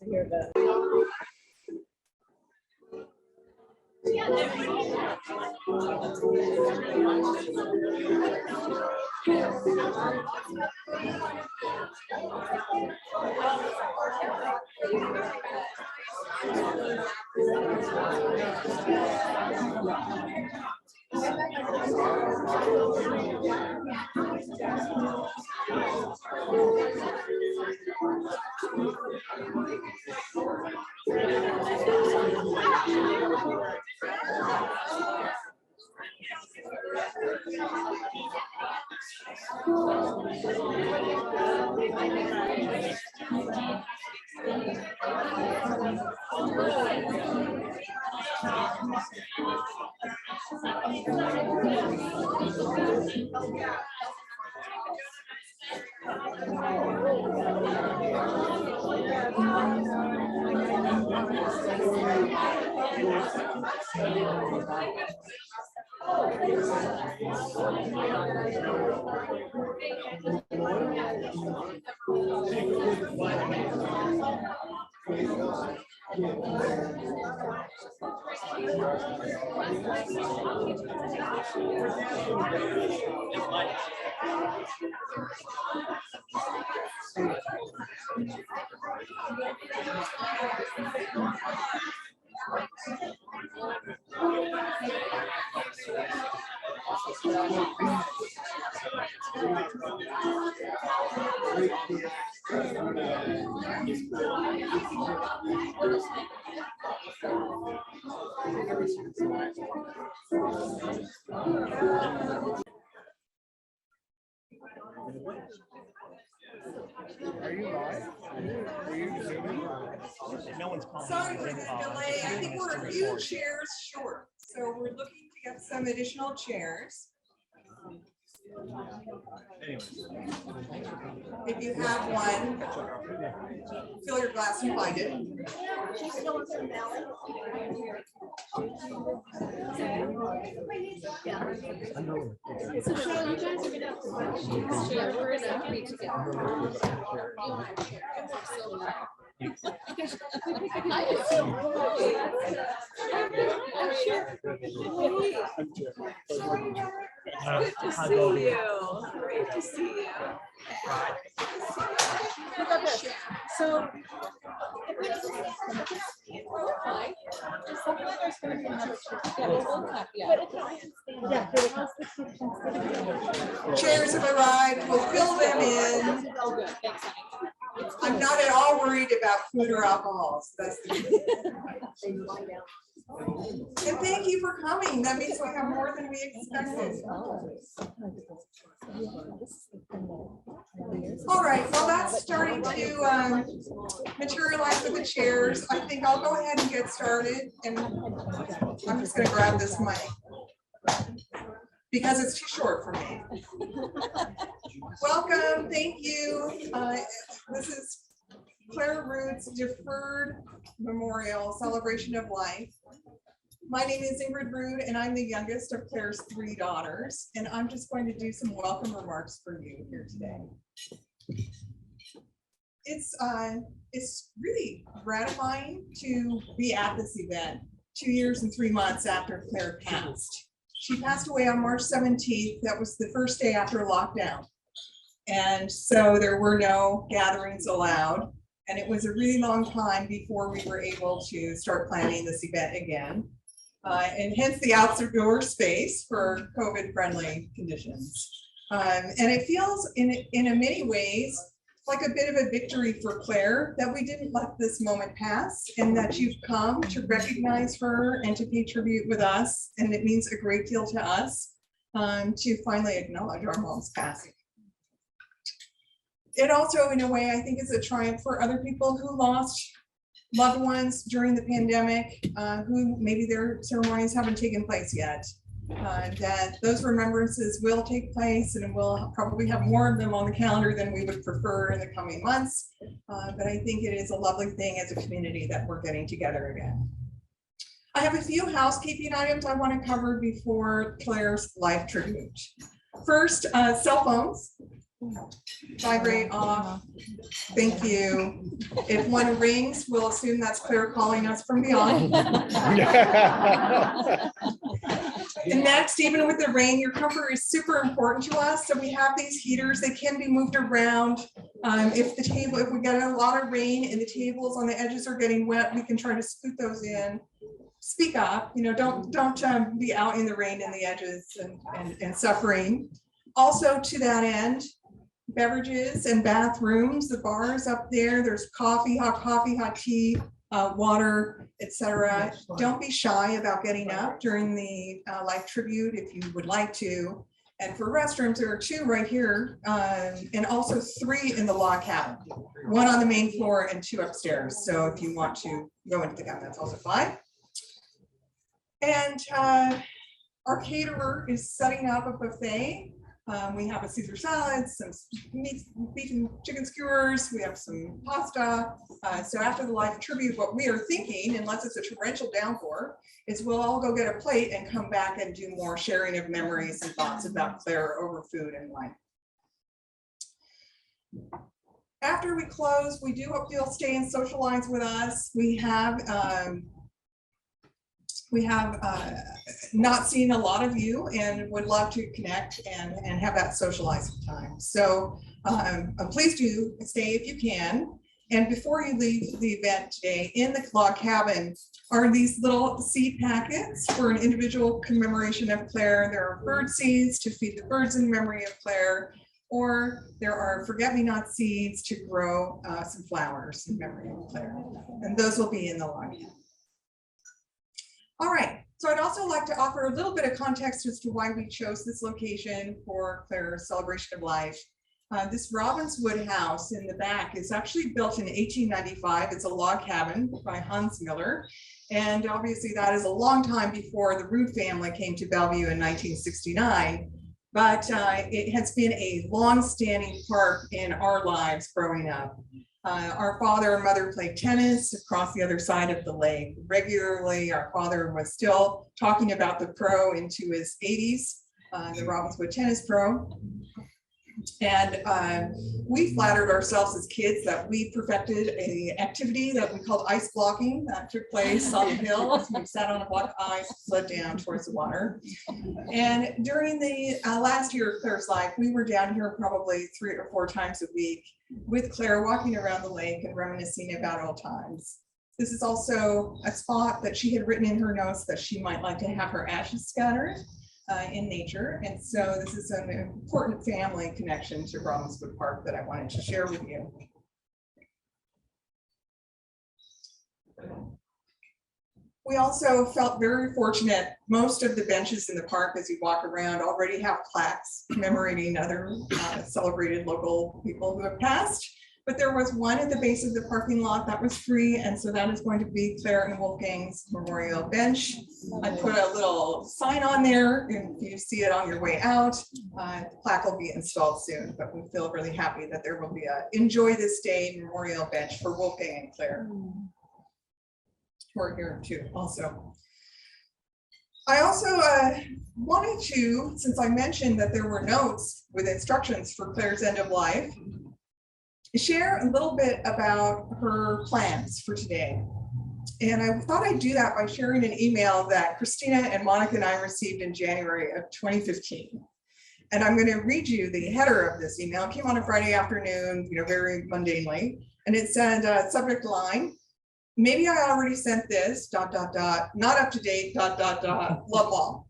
to hear that. Are you live? Are you zooming? No one's calling. Sorry for the delay. I think we're a few chairs short, so we're looking to get some additional chairs. If you have one, fill your glass and find it. So Cheryl, you guys are gonna have to watch. Yeah, we're gonna be together. Good to see you. Great to see you. So Chairs have arrived. We'll fill them in. I'm not at all worried about food or alcohol. So that's the and thank you for coming. That means we have more than we expected. All right, well, that's starting to materialize with the chairs. I think I'll go ahead and get started, and I'm just going to grab this mic because it's too short for me. Welcome, thank you. This is Claire Rood's Deferred Memorial Celebration of Life. My name is Ingrid Rood, and I'm the youngest of Claire's 3 daughters, and I'm just going to do some welcome remarks for you here today. It's really gratifying to be at this event 2 years and 3 months after Claire passed. She passed away on March 17th. That was the first day after lockdown. And so there were no gatherings allowed. And it was a really long time before we were able to start planning this event again. And hence the outdoor space for COVID-friendly conditions. And it feels in many ways like a bit of a victory for Claire that we didn't let this moment pass, and that you've come to recognize her and to pay tribute with us. And it means a great deal to us to finally acknowledge our mom's passing. It also, in a way, I think is a triumph for other people who lost loved ones during the pandemic, who maybe their ceremonies haven't taken place yet. That those remembrances will take place, and we'll probably have more of them on the calendar than we would prefer in the coming months. But I think it is a lovely thing as a community that we're getting together again. I have a few housekeeping items I want to cover before Claire's life tribute. First, cell phones. Vibrate off. Thank you. If one rings, we'll assume that's Claire calling us from beyond. And next, even with the rain, your comfort is super important to us. So we have these heaters, they can be moved around. If we get a lot of rain and the tables on the edges are getting wet, we can try to scoot those in. Speak up, don't be out in the rain and the edges and suffering. Also to that end, beverages and bathrooms, the bars up there, there's hot tea, water, etc. Don't be shy about getting up during the life tribute if you would like to. And for restrooms, there are 2 right here, and also 3 in the log cabin, 1 on the main floor and 2 upstairs. So if you want to go into the cabin, that's also fine. And our caterer is setting up a buffet. We have a Caesar salad, some meat, beef and chicken skewers. We have some pasta. So after the life tribute, what we are thinking, unless it's a torrential downpour, is we'll all go get a plate and come back and do more sharing of memories and thoughts about Claire over food and wine. After we close, we do hope you'll stay and socialize with us. We have not seen a lot of you and would love to connect and have that socializing time. So please do stay if you can. And before you leave the event today, in the log cabin are these little seed packets for an individual commemoration of Claire. There are bird seeds to feed the birds in memory of Claire, or there are forget-me-not seeds to grow some flowers in memory of Claire. And those will be in the log cabin. All right, so I'd also like to offer a little bit of context as to why we chose this location for Claire's celebration of life. This Robinswood House in the back is actually built in 1895. It's a log cabin by Hans Miller. And obviously that is a long time before the Rood family came to Bellevue in 1969. But it has been a long-standing part in our lives growing up. Our father and mother played tennis across the other side of the lake regularly. Our father was still talking about the pro into his 80s, the Robinswood Tennis Pro. And we flattered ourselves as kids that we perfected an activity that we called ice blocking that took place on the hill. We sat on a block of ice, slid down towards the water. And during the last year of Claire's life, we were down here probably 3 or 4 times a week with Claire walking around the lake and reminiscing about old times. This is also a spot that she had written in her notes that she might like to have her ashes scattered in nature. And so this is an important family connection to Robinswood Park that I wanted to share with you. We also felt very fortunate. Most of the benches in the park as you walk around already have plaques commemorating other celebrated local people who have passed. But there was one at the base of the parking lot that was free, and so that is going to be Claire and Wolfgang's memorial bench. I put a little sign on there, and if you see it on your way out, the plaque will be installed soon, but we feel really happy that there will be a Enjoy This Day memorial bench for Wolfgang and Claire. We're here too also. I also wanted to, since I mentioned that there were notes with instructions for Claire's end of life, share a little bit about her plans for today. And I thought I'd do that by sharing an email that Christina and Monica and I received in January of 2015. And I'm going to read you the header of this email. It came on a Friday afternoon, very mundanely. And it said, subject line, maybe I already sent this, ... not up to date, ... love Mom.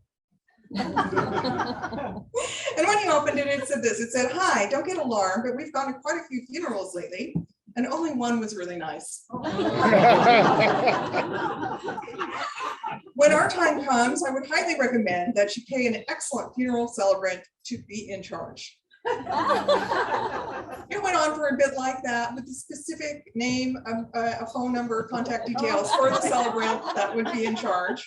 And when you opened it, it said this. It said, hi, don't get alarmed, but we've gone to quite a few funerals lately, and only one was really nice. When our time comes, I would highly recommend that you pay an excellent funeral celebrant to be in charge. It went on for a bit like that with the specific name, a phone number, contact details for the celebrant that would be in charge.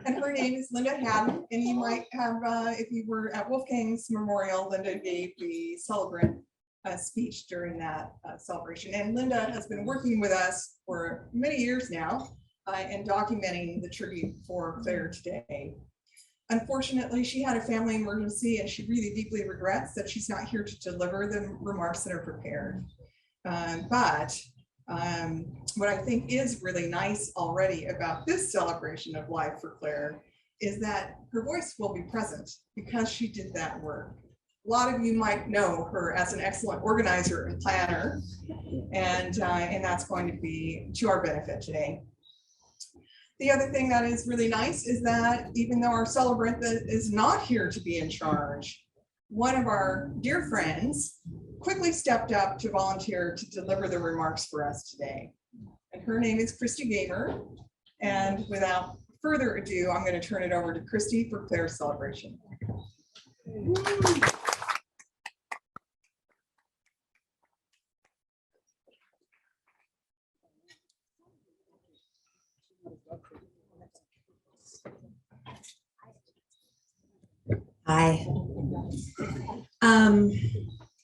And her name is Linda Haddon, and you might have, if you were at Wolfgang's memorial, Linda gave the celebrant a speech during that celebration. And Linda has been working with us for many years now and documenting the tribute for Claire today. Unfortunately, she had a family emergency and she really deeply regrets that she's not here to deliver the remarks that are prepared. But what I think is really nice already about this celebration of life for Claire is that her voice will be present because she did that work. A lot of you might know her as an excellent organizer and planner, and that's going to be to our benefit today. The other thing that is really nice is that even though our celebrant is not here to be in charge, one of our dear friends quickly stepped up to volunteer to deliver the remarks for us today. And her name is Christy Gamer. And without further ado, I'm going to turn it over to Christy for Claire's celebration. Hi.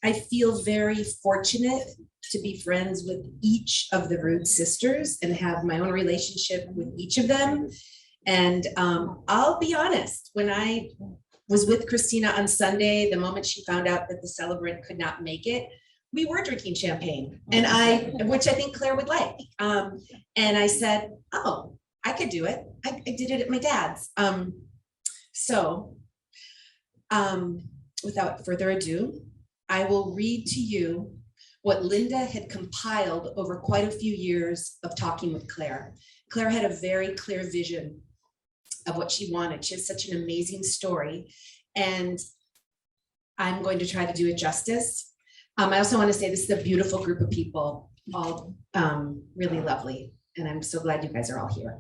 I feel very fortunate to be friends with each of the Rood sisters and have my own relationship with each of them. And I'll be honest, when I was with Christina on Sunday, the moment she found out that the celebrant could not make it, we were drinking champagne, and which I think Claire would like. And I said, oh, I could do it. I did it at my dad's. Without further ado, I will read to you what Linda had compiled over quite a few years of talking with Claire. Claire had a very clear vision of what she wanted. She has such an amazing story, and I'm going to try to do it justice. I also want to say this is a beautiful group of people, all really lovely, and I'm so glad you guys are all here.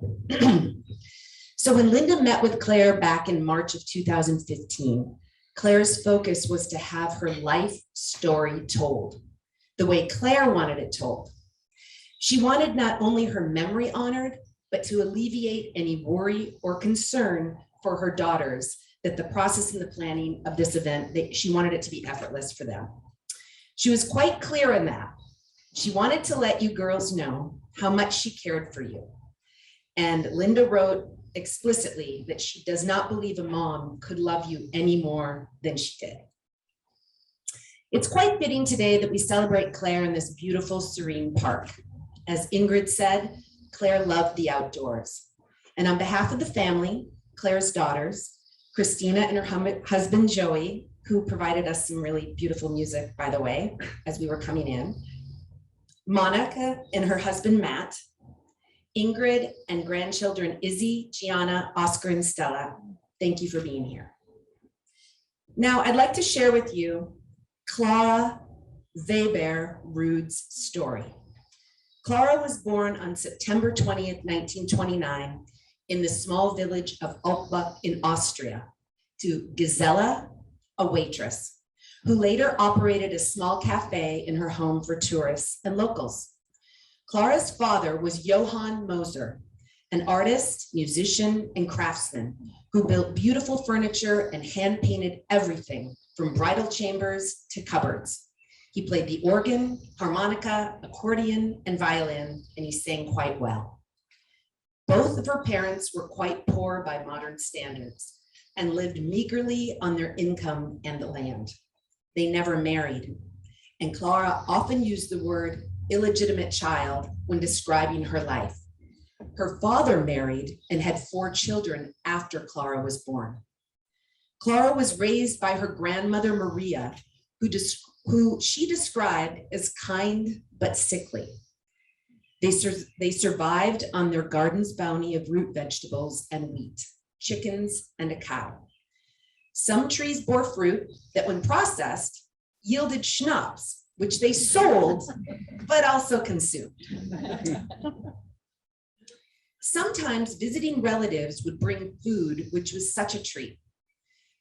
So when Linda met with Claire back in March of 2015, Claire's focus was to have her life story told, the way Claire wanted it told. She wanted not only her memory honored, but to alleviate any worry or concern for her daughters that the process and the planning of this event, she wanted it to be effortless for them. She was quite clear in that. She wanted to let you girls know how much she cared for you. And Linda wrote explicitly that she does not believe a mom could love you any more than she did. It's quite fitting today that we celebrate Claire in this beautiful, serene park. As Ingrid said, Claire loved the outdoors. And on behalf of the family, Claire's daughters, Christina and her husband, Joey, who provided us some really beautiful music, by the way, as we were coming in, Monica and her husband, Matt, Ingrid and grandchildren Izzy, Gianna, Oscar, and Stella, thank you for being here. Now, I'd like to share with you Clara Weber Rood's story. Clara was born on September 20th, 1929, in the small village of Altbach in Austria, to Gisela, a waitress, who later operated a small cafe in her home for tourists and locals. Clara's father was Johann Moser, an artist, musician, and craftsman who built beautiful furniture and hand-painted everything from bridal chambers to cupboards. He played the organ, harmonica, accordion, and violin, and he sang quite well. Both of her parents were quite poor by modern standards and lived meagerly on their income and the land. They never married, and Clara often used the word illegitimate child when describing her life. Her father married and had 4 children after Clara was born. Clara was raised by her grandmother, Maria, who she described as kind but sickly. They survived on their garden's bounty of root vegetables and wheat, chickens, and a cow. Some trees bore fruit that, when processed, yielded schnapps, which they sold, but also consumed. Sometimes visiting relatives would bring food, which was such a treat.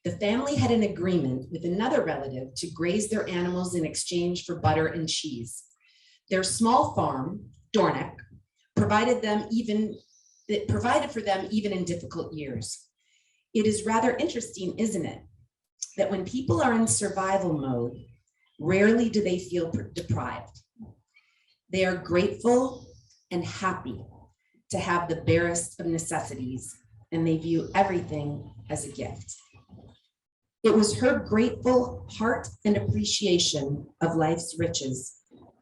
The family had an agreement with another relative to graze their animals in exchange for butter and cheese. Their small farm, Dornick, provided for them even in difficult years. It is rather interesting, isn't it, that when people are in survival mode, rarely do they feel deprived. They are grateful and happy to have the barest of necessities, and they view everything as a gift. It was her grateful heart and appreciation of life's riches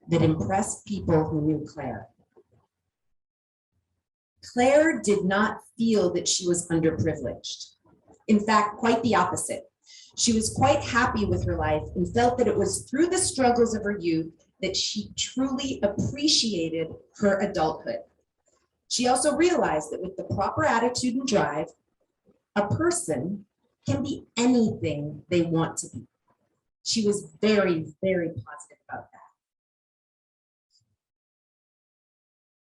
that impressed people who knew Claire. Claire did not feel that she was underprivileged. In fact, quite the opposite. She was quite happy with her life and felt that it was through the struggles of her youth that she truly appreciated her adulthood. She also realized that with the proper attitude and drive, a person can be anything they want to be. She was very, very positive about that.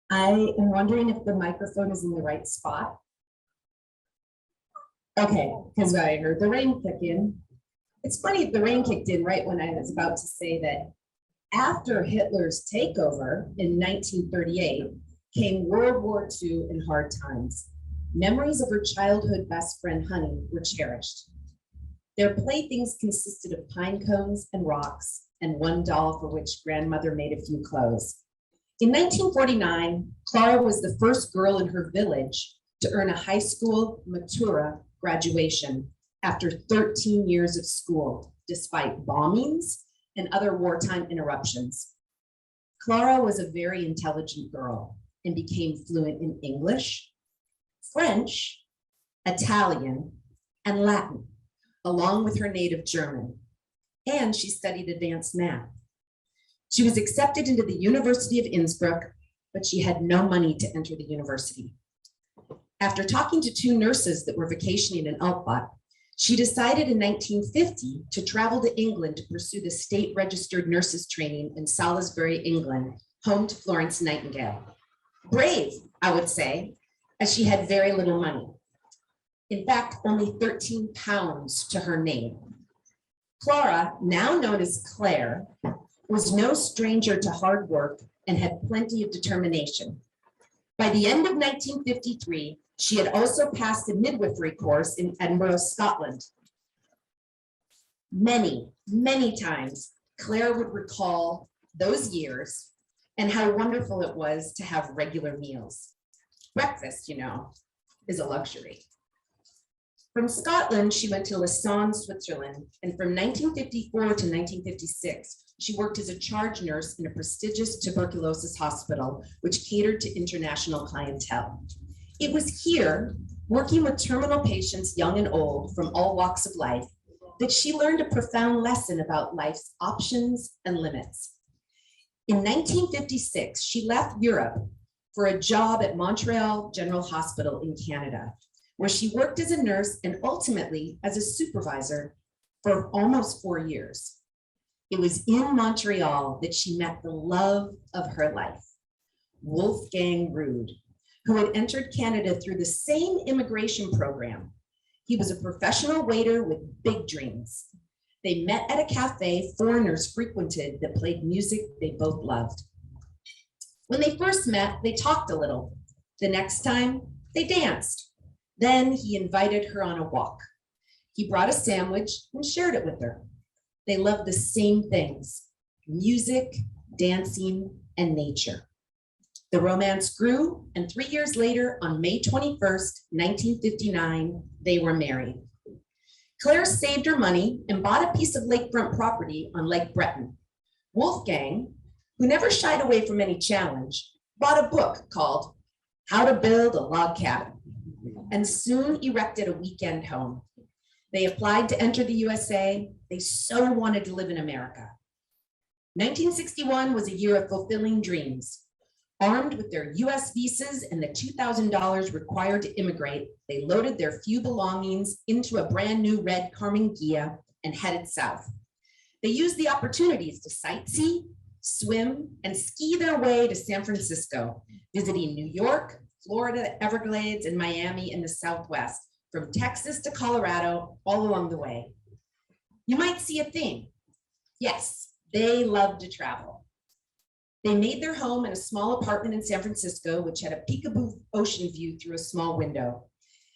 I am wondering if the microphone is in the right spot. Okay, because I heard the rain kick in. It's funny, the rain kicked in right when I was about to say that after Hitler's takeover in 1938 came World War II and hard times. Memories of her childhood best friend, Honey, were cherished. Their playthings consisted of pine cones and rocks, and one doll for which grandmother made a few clothes. In 1949, Clara was the first girl in her village to earn a high school Matura graduation after 13 years of school, despite bombings and other wartime interruptions. Clara was a very intelligent girl and became fluent in English, French, Italian, and Latin, along with her native German, and she studied advanced math. She was accepted into the University of Innsbruck, but she had no money to enter the university. After talking to two nurses that were vacationing in Alpbach, she decided in 1950 to travel to England to pursue the state registered nurses training in Salisbury, England, home to Florence Nightingale. Brave, I would say, as she had very little money. In fact, only 13 pounds to her name. Clara, now known as Claire, was no stranger to hard work and had plenty of determination. By the end of 1953, she had also passed a midwifery course in Edinburgh, Scotland. Many, many times, Claire would recall those years and how wonderful it was to have regular meals. Breakfast, you know, is a luxury. From Scotland, she went to Lausanne, Switzerland, and from 1954 to 1956, she worked as a charge nurse in a prestigious tuberculosis hospital, which catered to international clientele. It was here, working with terminal patients, young and old, from all walks of life, that she learned a profound lesson about life's options and limits. In 1956, she left Europe for a job at Montreal General Hospital in Canada, where she worked as a nurse and ultimately as a supervisor for almost 4 years. It was in Montreal that she met the love of her life, Wolfgang Rood, who had entered Canada through the same immigration program. He was a professional waiter with big dreams. They met at a cafe foreigners frequented that played music they both loved. When they first met, they talked a little. The next time, they danced. Then he invited her on a walk. He brought a sandwich and shared it with her. They loved the same things: music, dancing, and nature. The romance grew, and 3 years later, on May 21st, 1959, they were married. Claire saved her money and bought a piece of lakefront property on Lake Breton. Wolfgang, who never shied away from any challenge, bought a book called How to Build a Log Cabin, and soon erected a weekend home. They applied to enter the USA. They so wanted to live in America. 1961 was a year of fulfilling dreams. Armed with their US visas and the $2,000 required to immigrate, they loaded their few belongings into a brand new red Carmen Ghia and headed south. They used the opportunities to sightsee, swim, and ski their way to San Francisco, visiting New York, Florida, Everglades, and Miami in the Southwest, from Texas to Colorado, all along the way. You might see a theme. Yes, they love to travel. They made their home in a small apartment in San Francisco, which had a peekaboo ocean view through a small window.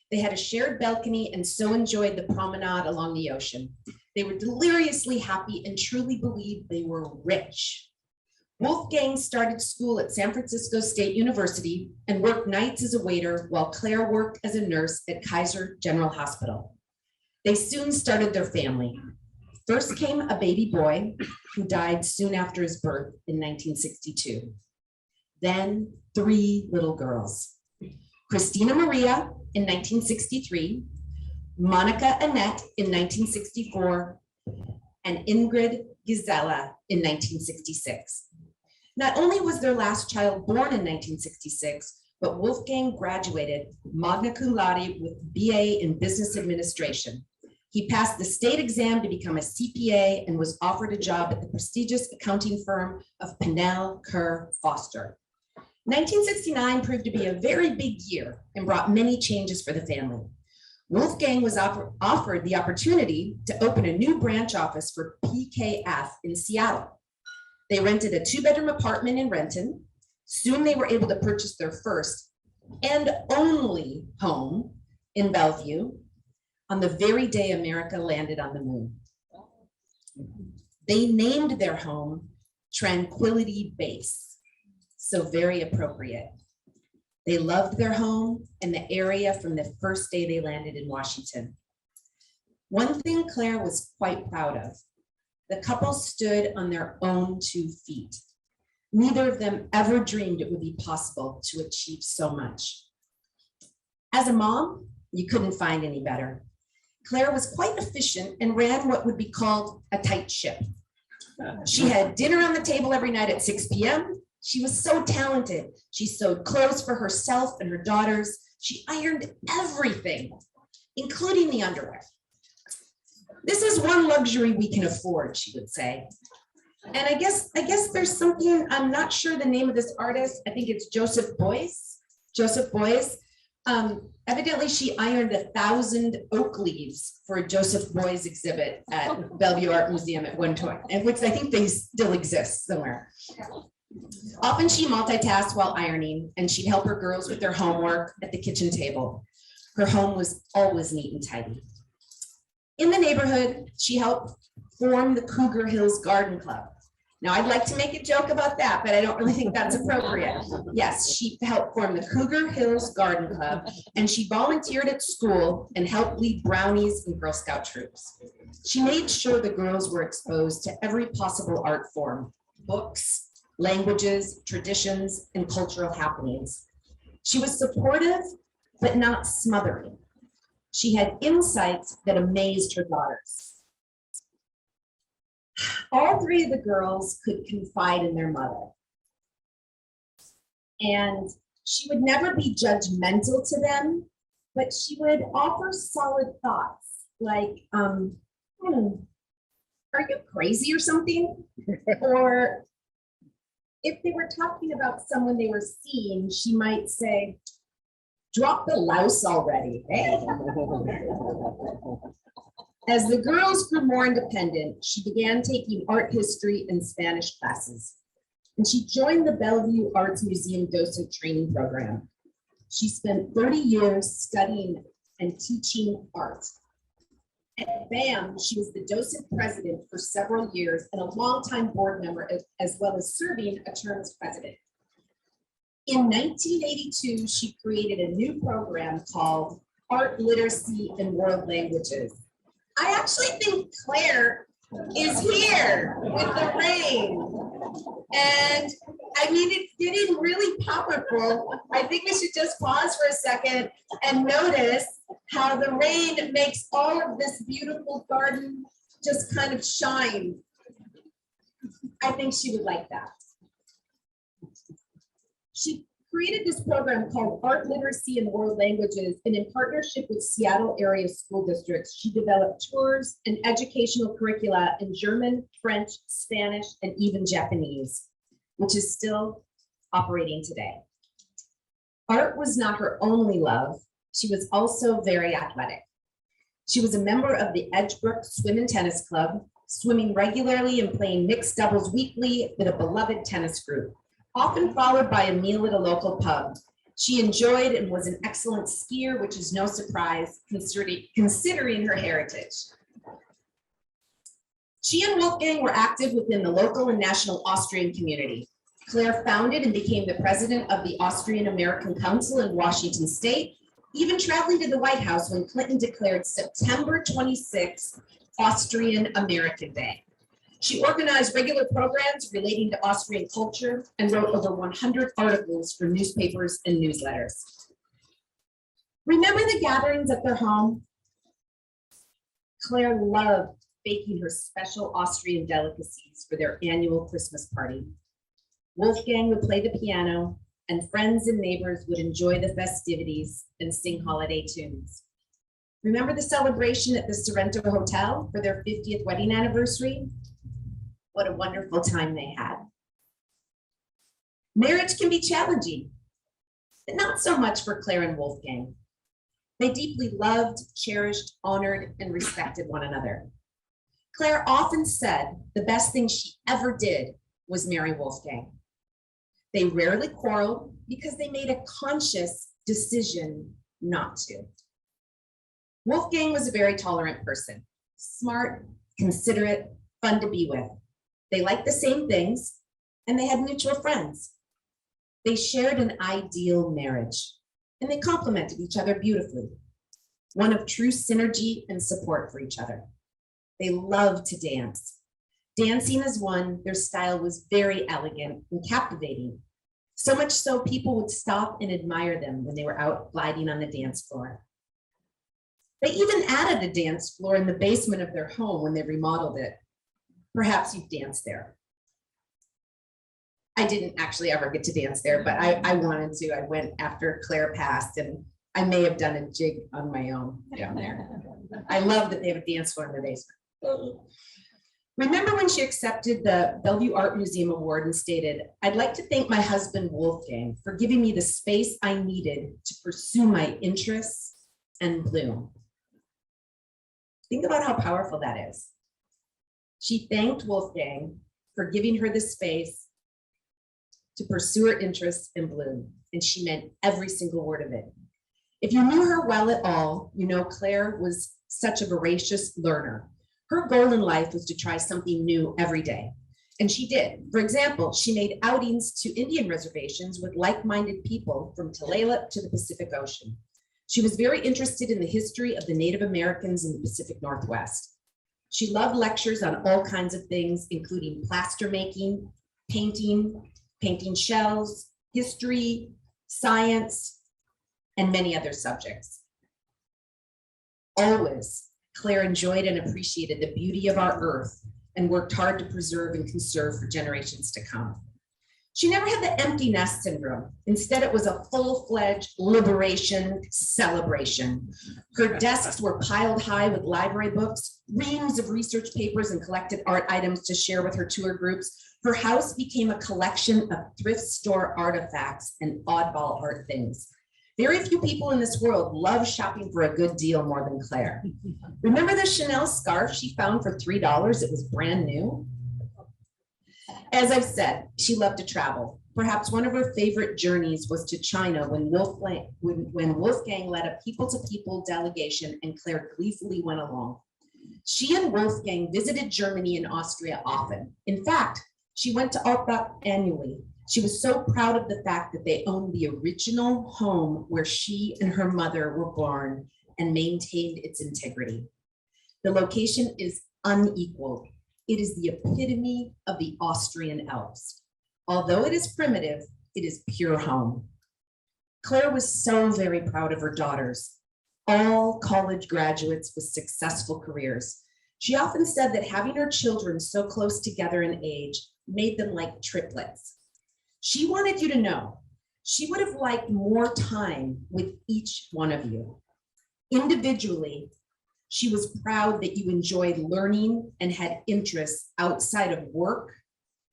They had a shared balcony and so enjoyed the promenade along the ocean. They were deliriously happy and truly believed they were rich. Wolfgang started school at San Francisco State University and worked nights as a waiter while Claire worked as a nurse at Kaiser General Hospital. They soon started their family. First came a baby boy who died soon after his birth in 1962. Then 3 little girls, Christina Maria in 1963, Monica Annette in 1964, and Ingrid Gisela in 1966. Not only was their last child born in 1966, but Wolfgang graduated magna cum laude with BA in business administration. He passed the state exam to become a CPA and was offered a job at the prestigious accounting firm of Pinnell, Kerr, Foster. 1969 proved to be a very big year and brought many changes for the family. Wolfgang was offered the opportunity to open a new branch office for PKF in Seattle. They rented a 2-bedroom apartment in Renton. Soon they were able to purchase their first and only home in Bellevue on the very day America landed on the moon. They named their home Tranquility Base, so very appropriate. They loved their home and the area from the first day they landed in Washington. One thing Claire was quite proud of, the couple stood on their own 2 feet. Neither of them ever dreamed it would be possible to achieve so much. As a mom, you couldn't find any better. Claire was quite efficient and ran what would be called a tight ship. She had dinner on the table every night at 6 p.m. She was so talented. She sewed clothes for herself and her daughters. She ironed everything, including the underwear. This is one luxury we can afford, she would say. And I guess there's something, I'm not sure the name of this artist. I think it's Joseph Beuys. Joseph Beuys. Evidently, she ironed 1,000 oak leaves for a Joseph Beuys exhibit at Bellevue Art Museum at one point, and which I think they still exist somewhere. Often she multitasked while ironing, and she'd help her girls with their homework at the kitchen table. Her home was always neat and tidy. In the neighborhood, she helped form the Cougar Hills Garden Club. Now, I'd like to make a joke about that, but I don't really think that's appropriate. Yes, she helped form the Cougar Hills Garden Club, and she volunteered at school and helped lead brownies and Girl Scout troops. She made sure the girls were exposed to every possible art form, books, languages, traditions, and cultural happenings. She was supportive, but not smothering. She had insights that amazed her daughters. All 3 of the girls could confide in their mother. And she would never be judgmental to them, but she would offer solid thoughts like, are you crazy or something? Or if they were talking about someone they were seeing, she might say, drop the louse already, eh? As the girls grew more independent, she began taking art history and Spanish classes, and she joined the Bellevue Arts Museum docent training program. She spent 30 years studying and teaching art. At BAM, she was the docent president for several years and a longtime board member, as well as serving a term as president. In 1982, she created a new program called Art Literacy in World Languages. I actually think Claire is here with the rain. And I mean, it's getting really powerful. I think we should just pause for a second and notice how the rain makes all of this beautiful garden just kind of shine. I think she would like that. She created this program called Art Literacy in World Languages, and in partnership with Seattle area school districts, she developed tours and educational curricula in German, French, Spanish, and even Japanese, which is still operating today. Art was not her only love. She was also very athletic. She was a member of the Edgebrook Swim and Tennis Club, swimming regularly and playing mixed doubles weekly with a beloved tennis group, often followed by a meal at a local pub. She enjoyed and was an excellent skier, which is no surprise considering her heritage. She and Wolfgang were active within the local and national Austrian community. Claire founded and became the president of the Austrian American Council in Washington State, even traveling to the White House when Clinton declared September 26th Austrian American Day. She organized regular programs relating to Austrian culture and wrote over 100 articles for newspapers and newsletters. Remember the gatherings at their home? Claire loved baking her special Austrian delicacies for their annual Christmas party. Wolfgang would play the piano, and friends and neighbors would enjoy the festivities and sing holiday tunes. Remember the celebration at the Sorrento Hotel for their 50th wedding anniversary? What a wonderful time they had. Marriage can be challenging, but not so much for Claire and Wolfgang. They deeply loved, cherished, honored, and respected one another. Claire often said the best thing she ever did was marry Wolfgang. They rarely quarreled because they made a conscious decision not to. Wolfgang was a very tolerant person, smart, considerate, fun to be with. They liked the same things, and they had mutual friends. They shared an ideal marriage, and they complemented each other beautifully. One of true synergy and support for each other. They loved to dance. Dancing as one, their style was very elegant and captivating. So much so people would stop and admire them when they were out gliding on the dance floor. They even added a dance floor in the basement of their home when they remodeled it. Perhaps you've danced there. I didn't actually ever get to dance there, but I wanted to. I went after Claire passed, and I may have done a jig on my own down there. I love that they have a dance floor in the basement. Remember when she accepted the Bellevue Art Museum Award and stated, "I'd like to thank my husband Wolfgang for giving me the space I needed to pursue my interests and bloom." Think about how powerful that is. She thanked Wolfgang for giving her the space to pursue her interests and bloom, and she meant every single word of it. If you knew her well at all, you know Claire was such a voracious learner. Her goal in life was to try something new every day, and she did. For example, she made outings to Indian reservations with like-minded people from Tulalip to the Pacific Ocean. She was very interested in the history of the Native Americans in the Pacific Northwest. She loved lectures on all kinds of things, including plaster making, painting, painting shells, history, science, and many other subjects. Always, Claire enjoyed and appreciated the beauty of our earth and worked hard to preserve and conserve for generations to come. She never had the empty nest syndrome. Instead, it was a full-fledged liberation celebration. Her desks were piled high with library books, reams of research papers, and collected art items to share with her tour groups. Her house became a collection of thrift store artifacts and oddball art things. Very few people in this world love shopping for a good deal more than Claire. Remember the Chanel scarf she found for $3? It was brand new. As I've said, she loved to travel. Perhaps one of her favorite journeys was to China when Wolfgang led a people-to-people delegation and Claire gleefully went along. She and Wolfgang visited Germany and Austria often. In fact, she went to Altbach annually. She was so proud of the fact that they owned the original home where she and her mother were born and maintained its integrity. The location is unequaled. It is the epitome of the Austrian Alps. Although it is primitive, it is pure home. Claire was so very proud of her daughters, all college graduates with successful careers. She often said that having her children so close together in age made them like triplets. She wanted you to know she would have liked more time with each one of you. Individually, she was proud that you enjoyed learning and had interests outside of work,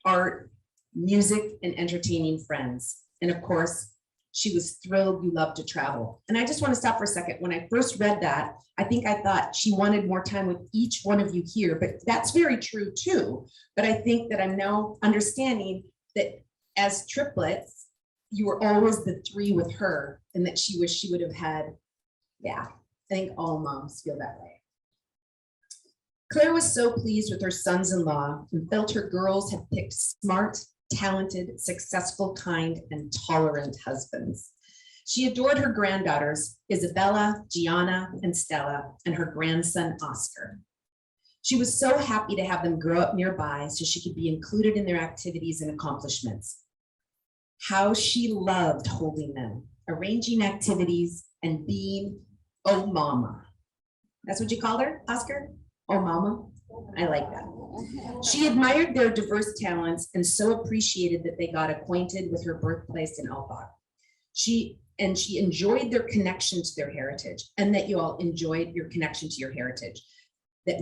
art, music, and entertaining friends. And of course, she was thrilled you loved to travel. And I just want to stop for a second. When I first read that, I think I thought she wanted more time with each one of you here, but that's very true too. But I think that I'm now understanding that as triplets, you were always the three with her, and that she wished she would have had, yeah. I think all moms feel that way. Claire was so pleased with her sons-in-law and felt her girls had picked smart, talented, successful, kind, and tolerant husbands. She adored her granddaughters, Isabella, Gianna, and Stella, and her grandson, Oscar. She was so happy to have them grow up nearby so she could be included in their activities and accomplishments. How she loved holding them, arranging activities, and being oh mama. That's what you called her, Oscar? Oh mama? I like that. She admired their diverse talents and so appreciated that they got acquainted with her birthplace in Alpbach. She enjoyed their connection to their heritage, and that you all enjoyed your connection to your heritage. That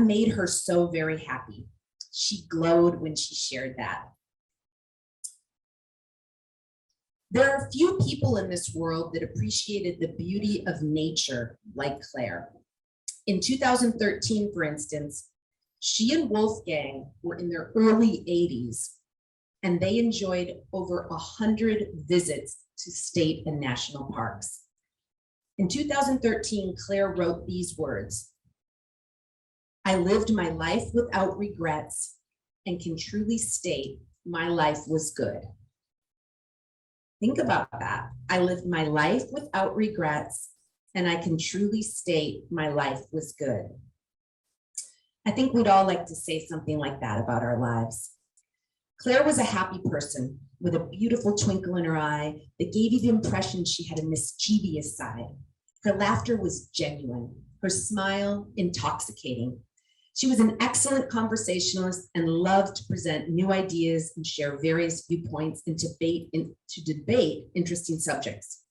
made her so very happy. She glowed when she shared that. There are few people in this world that appreciated the beauty of nature like Claire. In 2013, for instance, she and Wolfgang were in their early 80s, and they enjoyed over 100 visits to state and national parks. In 2013, Claire wrote these words: "I lived my life without regrets and can truly state my life was good." Think about that. I lived my life without regrets and I can truly state my life was good. I think we'd all like to say something like that about our lives. Claire was a happy person with a beautiful twinkle in her eye that gave you the impression she had a mischievous side. Her laughter was genuine, her smile intoxicating. She was an excellent conversationalist and loved to present new ideas and share various viewpoints and to debate interesting subjects.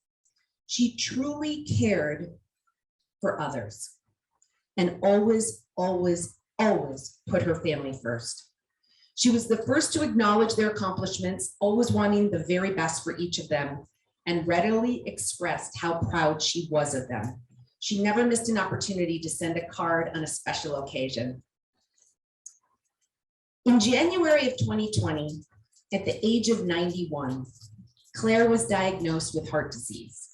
She truly cared for others and always, always, always put her family first. She was the first to acknowledge their accomplishments, always wanting the very best for each of them, and readily expressed how proud she was of them. She never missed an opportunity to send a card on a special occasion. In January of 2020, at the age of 91, Claire was diagnosed with heart disease.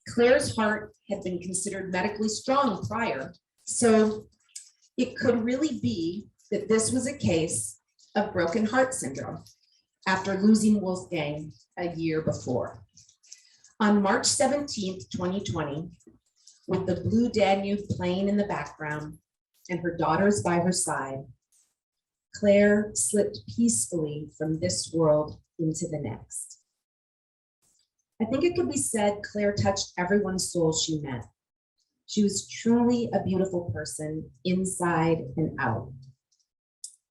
Claire's heart had been considered medically strong prior, so it could really be that this was a case of broken heart syndrome after losing Wolfgang a year before. On March 17th, 2020, with the blue Danube playing in the background and her daughters by her side, Claire slipped peacefully from this world into the next. I think it could be said Claire touched everyone's soul she met. She was truly a beautiful person inside and out.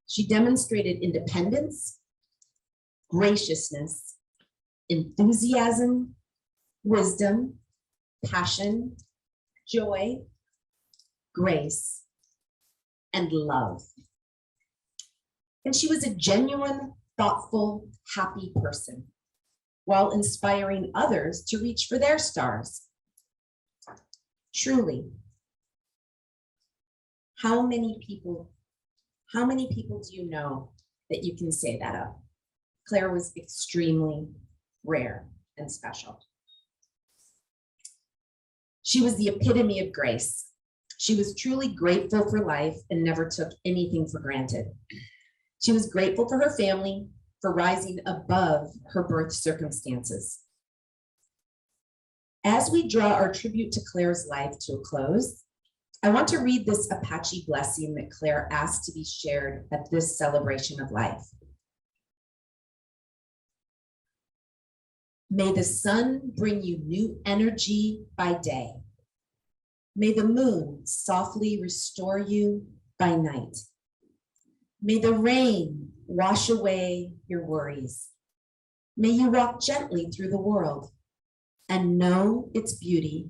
She demonstrated independence, graciousness, enthusiasm, wisdom, passion, joy, grace, and love. And she was a genuine, thoughtful, happy person, while inspiring others to reach for their stars. Truly, how many people do you know that you can say that of? Claire was extremely rare and special. She was the epitome of grace. She was truly grateful for life and never took anything for granted. She was grateful for her family, for rising above her birth circumstances. As we draw our tribute to Claire's life to a close, I want to read this Apache blessing that Claire asked to be shared at this celebration of life. May the sun bring you new energy by day. May the moon softly restore you by night. May the rain wash away your worries. May you walk gently through the world and know its beauty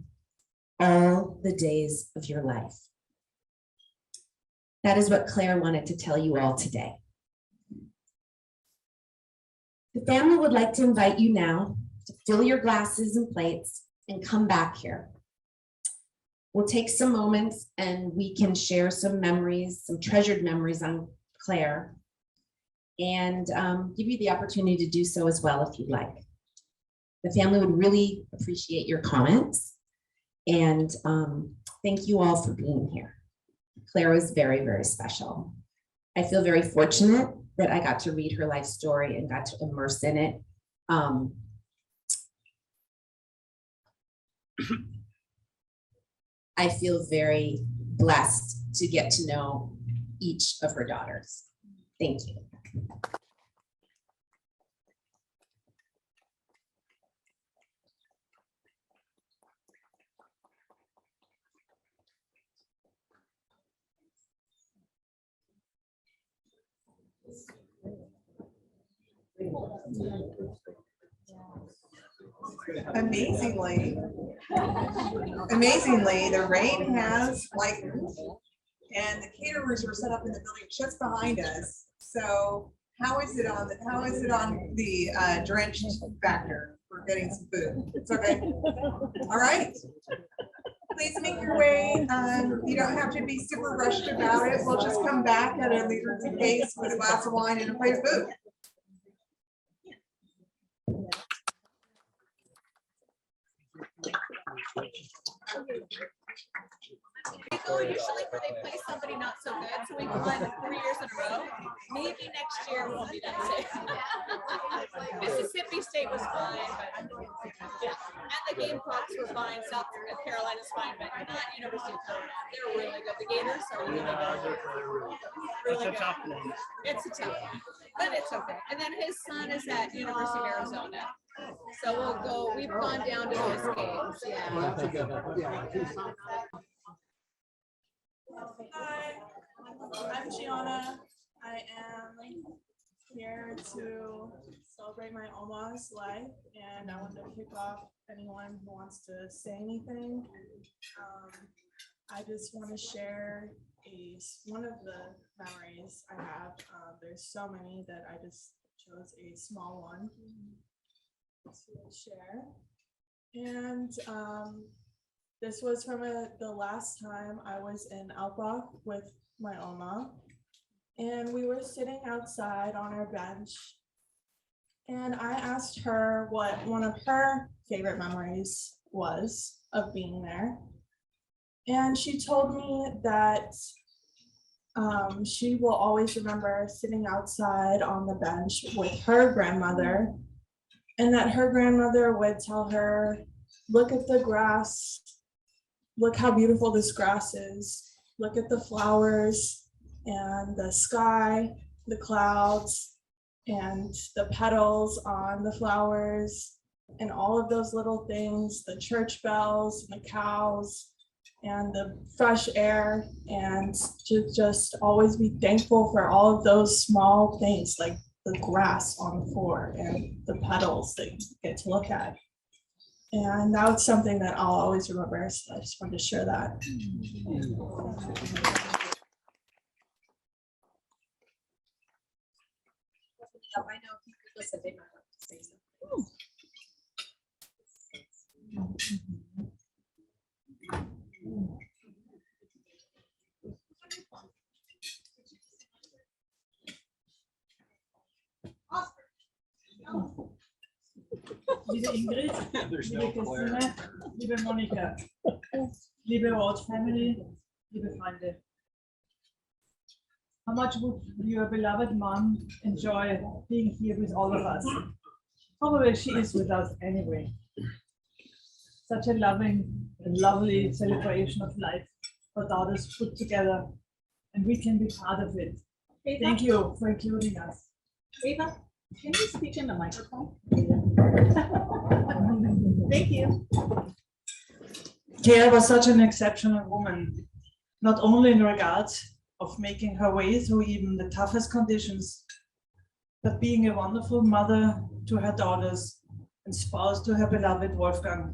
all the days of your life. That is what Claire wanted to tell you all today. The family would like to invite you now to fill your glasses and plates and come back here. We'll take some moments and we can share some memories, some treasured memories on Claire, and give you the opportunity to do so as well if you'd like. The family would really appreciate your comments, and thank you all for being here. Claire was very, very special. I feel very fortunate that I got to read her life story and got to immerse in it. I feel very blessed to get to know each of her daughters. Thank you. Amazingly, the rain has lightened and the caterers were set up in the building just behind us. So how is it on the drenched factor for getting some food? It's okay. All right. Please make your way. You don't have to be super rushed about it. We'll just come back at a leisurely pace with a glass of wine and a plate of food. We go usually where they play somebody not so good, so we can play them 3 years in a row. Maybe next year we'll be that safe. Mississippi State was fine, but yeah. And the Gamecocks were fine. South Carolina's fine, but not University of Colorado. They're really good. The Gators are really good. Really good. It's a tough one, but it's okay. And then his son is at University of Arizona. So we'll go, we've gone down to those games. Yeah. Hi, I'm Gianna. I am here to celebrate my Oma's life, and I want to kick off anyone who wants to say anything. I just want to share one of the memories I have. There's so many that I just chose a small one to share. And this was from the last time I was in Outback with my Oma, and we were sitting outside on our bench, and I asked her what one of her favorite memories was of being there. And she told me that she will always remember sitting outside on the bench with her grandmother, and that her grandmother would tell her, look at the grass, look how beautiful this grass is, look at the flowers and the sky, the clouds, and the petals on the flowers, and all of those little things, the church bells, and the cows, and the fresh air, and to just always be thankful for all of those small things, like the grass on the floor and the petals that you get to look at. And that was something that I'll always remember, so I just wanted to share that. I know people said they might want to say something. Liebe Ingrid, liebe Christine, liebe Monika, liebe Road Family, liebe Freunde. How much would your beloved mom enjoy being here with all of us? Probably she is with us anyway. Such a loving and lovely celebration of life for daughters put together, and we can be part of it. Ava? Thank you for including us. Ava, can you speak in the microphone? Thank you. Claire was such an exceptional woman, not only in regards of making her way through even the toughest conditions, but being a wonderful mother to her daughters and spouse to her beloved Wolfgang,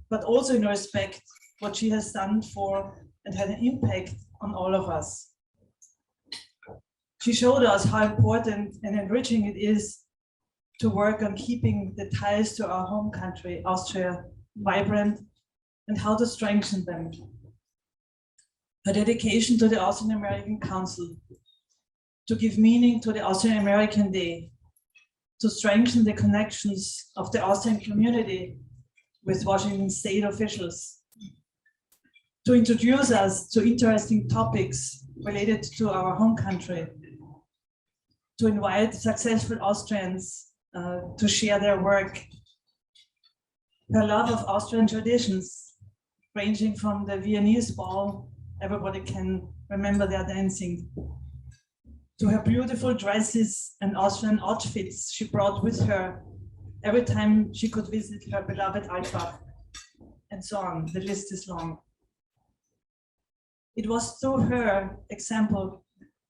but also in respect what she has done for and had an impact on all of us. She showed us how important and enriching it is to work on keeping the ties to our home country, Austria, vibrant, and how to strengthen them. Her dedication to the Austrian American Council, to give meaning to the Austrian American Day, to strengthen the connections of the Austrian community with Washington state officials, to introduce us to interesting topics related to our home country, to invite successful Austrians to share their work, Her love of Austrian traditions, ranging from the Viennese ball, everybody can remember their dancing, to her beautiful dresses and Austrian outfits she brought with her every time she could visit her beloved Altbach, and so on. The list is long. It was through her example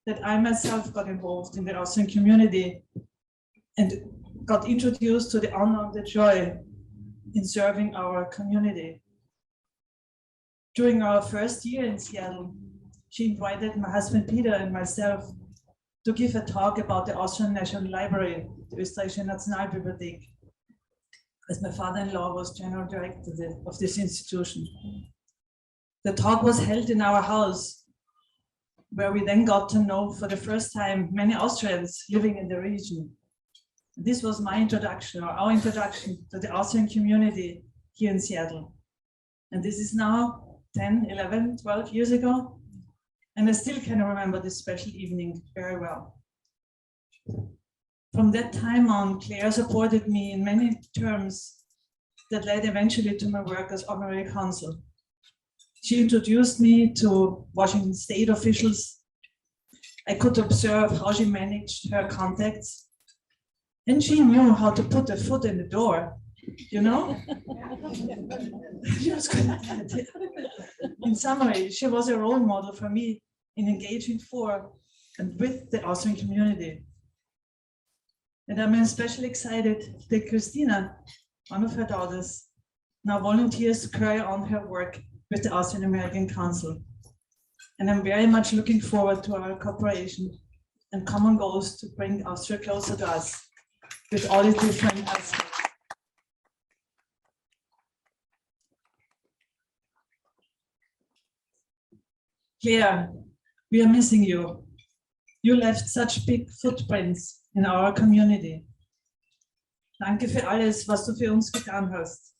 that I myself got involved in the Austrian community and got introduced to the honor and the joy in serving our community. During our first year in Seattle, she invited my husband Peter and myself to give a talk about the Austrian National Library, the Österreichische Nationalbibliothek, as my father-in-law was general director of this institution. The talk was held in our house, where we then got to know for the first time many Austrians living in the region. This was my introduction, or our introduction, to the Austrian community here in Seattle. And this is now 10, 11, 12 years ago. And I still can remember this special evening very well. From that time on, Claire supported me in many terms that led eventually to my work as honorary consul. She introduced me to Washington state officials. I could observe how she managed her contacts. And she knew how to put a foot in the door, you know? She was good at that. In summary, she was a role model for me in engaging for and with the Austrian community. And I'm especially excited that Christina, one of her daughters, now volunteers to carry on her work with the Austrian American Council. And I'm very much looking forward to our cooperation and common goals to bring Austria closer to us with all its different aspects. Claire, we are missing you. You left such big footprints in our community. Danke für alles, was du für uns getan hast.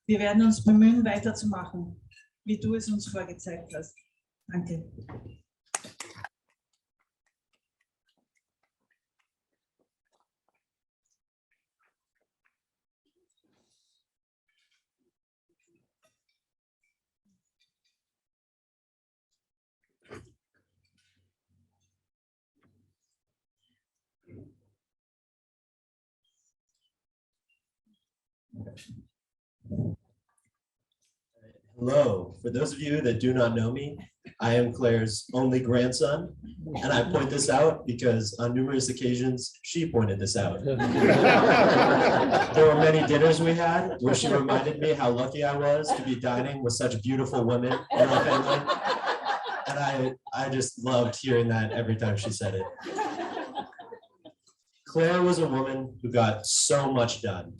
Wir werden uns bemühen, weiterzumachen, wie du es uns vorgezeigt hast. Danke. Hello, for those of you that do not know me, I am Claire's only grandson, and I point this out because on numerous occasions, she pointed this out. There were many dinners we had where she reminded me how lucky I was to be dining with such beautiful women in our family, and I just loved hearing that every time she said it. Claire was a woman who got so much done.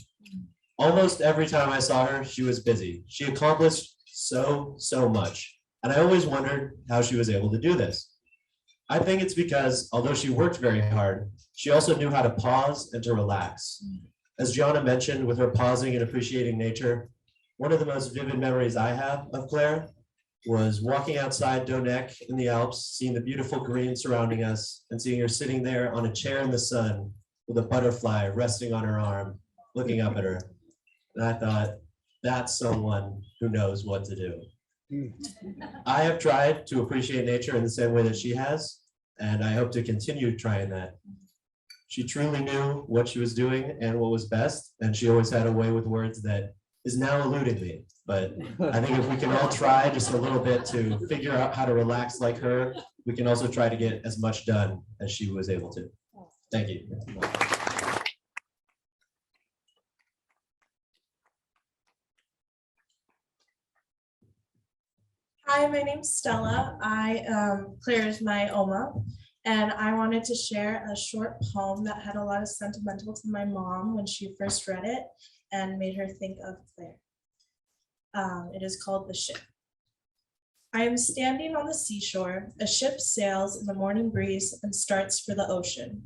Almost every time I saw her, she was busy. She accomplished so much. And I always wondered how she was able to do this. I think it's because although she worked very hard, she also knew how to pause and to relax. As Gianna mentioned, with her pausing and appreciating nature, one of the most vivid memories I have of Claire was walking outside Donek in the Alps, seeing the beautiful green surrounding us, and seeing her sitting there on a chair in the sun with a butterfly resting on her arm, looking up at her. And I thought, that's someone who knows what to do. I have tried to appreciate nature in the same way that she has, and I hope to continue trying that. She truly knew what she was doing and what was best, and she always had a way with words that is now eluding me. But I think if we can all try just a little bit to figure out how to relax like her, we can also try to get as much done as she was able to. Thank you. Hi, my name's Stella. Claire is my Oma, and I wanted to share a short poem that had a lot of sentimental to my mom when she first read it and made her think of Claire. It is called The Ship. I am standing on the seashore. A ship sails in the morning breeze and starts for the ocean.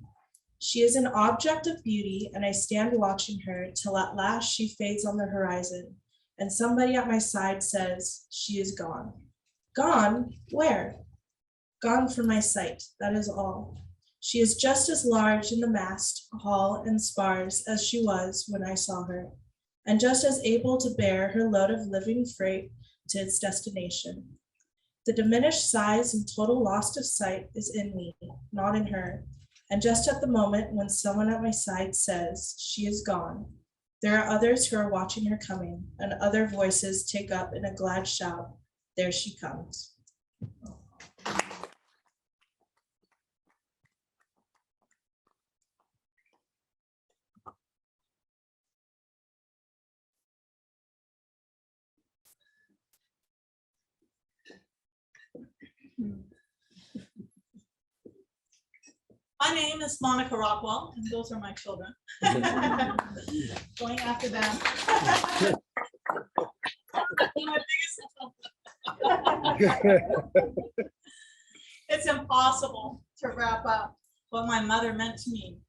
She is an object of beauty, and I stand watching her till at last she fades on the horizon, and somebody at my side says, she is gone. Gone? Where? Gone from my sight, that is all. She is just as large in the mast, hull, and spars as she was when I saw her. and just as able to bear her load of living freight to its destination. The diminished size and total loss of sight is in me, not in her. And just at the moment when someone at my side says she is gone, there are others who are watching her coming, and other voices take up in a glad shout, "There she comes." My name is Monica Rockwell, and those are my children. Going after them. It's impossible to wrap up what my mother meant to me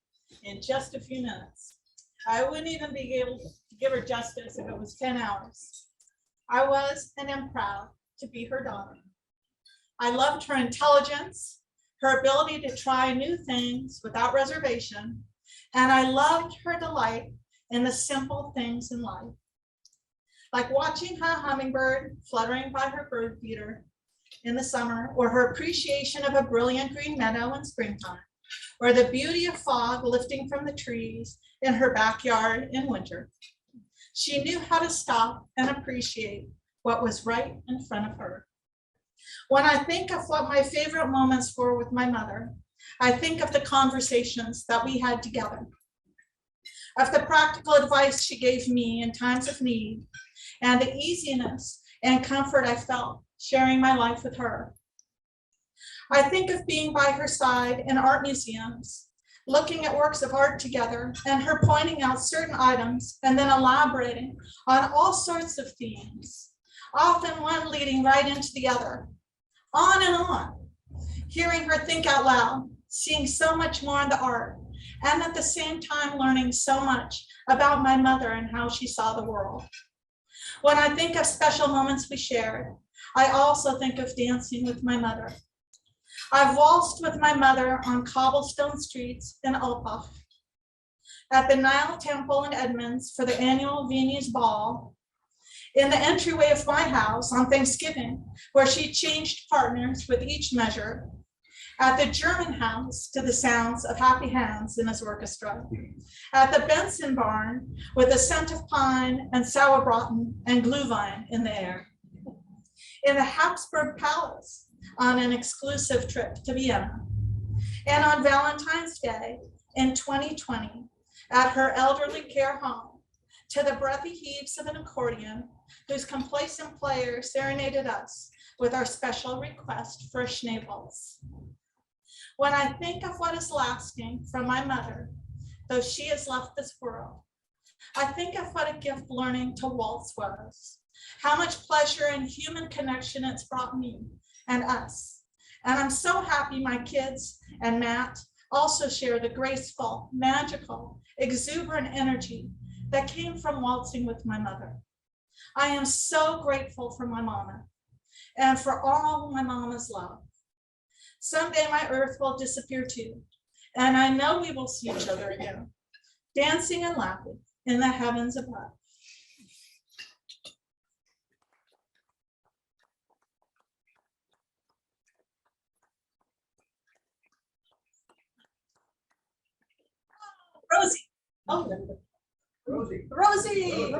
in just a few minutes. I wouldn't even be able to give her justice if it was 10 hours. I was and am proud to be her daughter. I loved her intelligence, her ability to try new things without reservation, and I loved her delight in the simple things in life, like watching her hummingbird fluttering by her bird feeder in the summer, or her appreciation of a brilliant green meadow in springtime, or the beauty of fog lifting from the trees in her backyard in winter. She knew how to stop and appreciate what was right in front of her. When I think of what my favorite moments were with my mother, I think of the conversations that we had together, of the practical advice she gave me in times of need, and the easiness and comfort I felt sharing my life with her. I think of being by her side in art museums, looking at works of art together, and her pointing out certain items and then elaborating on all sorts of themes, often one leading right into the other, on and on, hearing her think out loud, seeing so much more in the art, and at the same time learning so much about my mother and how she saw the world. When I think of special moments we shared, I also think of dancing with my mother. I've waltzed with my mother on cobblestone streets in Opach, at the Nile Temple in Edmonds for the annual Viennese Ball, in the entryway of my house on Thanksgiving, where she changed partners with each measure, at the German house to the sounds of Happy Hands in his orchestra, at the Benson barn with the scent of pine and sauerbraten and glühwein in the air, in the Habsburg Palace on an exclusive trip to Vienna, and on Valentine's Day in 2020 at her elderly care home to the breathy heaves of an accordion whose complacent player serenaded us with our special request for a Schneewaltz. When I think of what is lasting from my mother, though she has left this world, I think of what a gift learning to waltz was, how much pleasure and human connection it's brought me and us. And I'm so happy my kids and Matt also share the graceful, magical, exuberant energy that came from waltzing with my mother. I am so grateful for my mama and for all my mama's love. Someday my earth will disappear too, and I know we will see each other again, dancing and laughing in the heavens above. Rosie. Oh, Rosie. Rosie.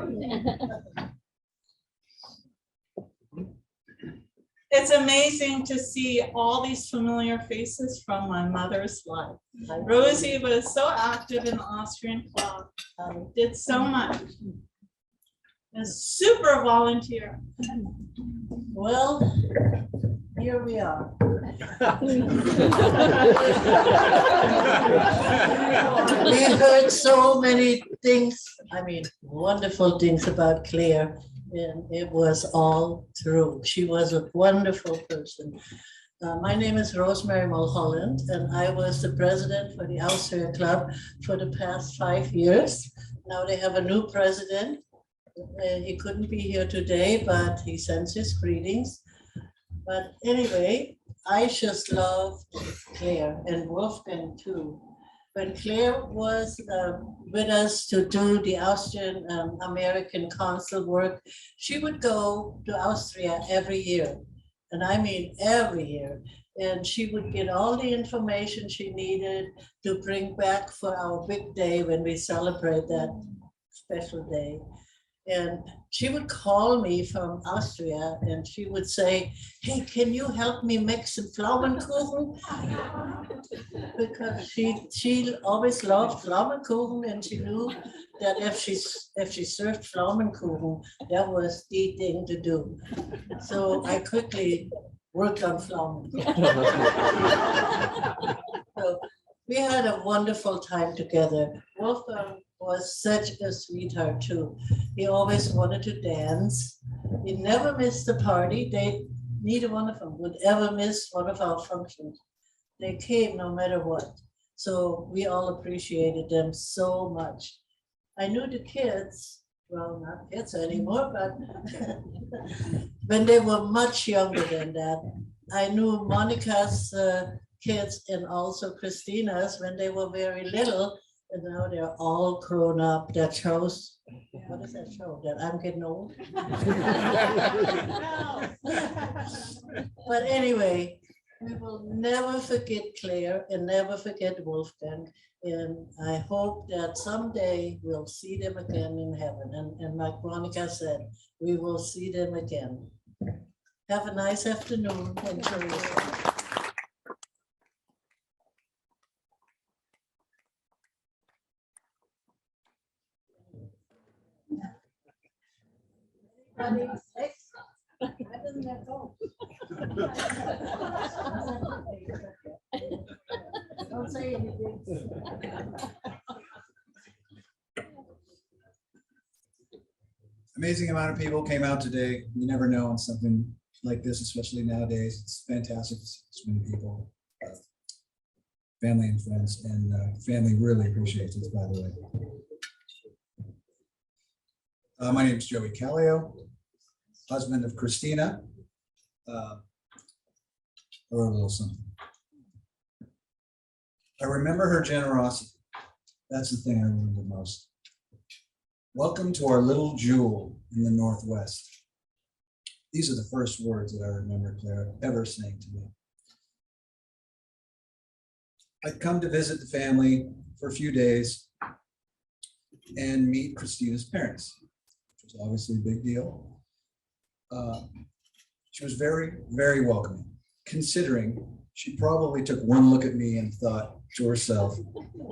It's amazing to see all these familiar faces from my mother's life. Rosie was so active in the Austrian club, did so much. A super volunteer. Well, here we are. We heard so many things, I mean, wonderful things about Claire, and it was all true. She was a wonderful person. My name is Rosemary Mulholland, and I was the president for the Austria Club for the past 5 years. Now they have a new president. He couldn't be here today, but he sends his greetings. But anyway, I just love Claire and Wolfgang too. when Claire was with us to do the Austrian American consul work, she would go to Austria every year. And I mean every year. And she would get all the information she needed to bring back for our big day when we celebrate that special day. And she would call me from Austria and she would say, hey, can you help me make some Pflaumenkuchen? Because she always loved Pflaumenkuchen and she knew that if she served Pflaumenkuchen, that was the thing to do. So I quickly worked on Pflaumenkuchen. So we had a wonderful time together. Wolfgang was such a sweetheart too. He always wanted to dance. He never missed a party. Neither one of them would ever miss one of our functions. They came no matter what. So we all appreciated them so much. I knew the kids, well, not kids anymore, but when they were much younger than that. I knew Monica's kids and also Christina's when they were very little. And now they're all grown up. That shows, what does that show? That I'm getting old? But anyway, we will never forget Claire and never forget Wolfgang. And I hope that someday we'll see them again in heaven. And like Monica said, we will see them again. Have a nice afternoon. Enjoy yourself. Don't say anything. Amazing amount of people came out today. You never know on something like this, especially nowadays. It's fantastic to see so many people, family and friends, and family really appreciates it, by the way. My name is Joey Callio, husband of Christina. I wrote a little something. I remember her generosity. That's the thing I remember most. Welcome to our little jewel in the Northwest. These are the first words that I remember Claire ever saying to me. I'd come to visit the family for a few days and meet Christina's parents, which was obviously a big deal. She was very, very welcoming, considering she probably took one look at me and thought to herself,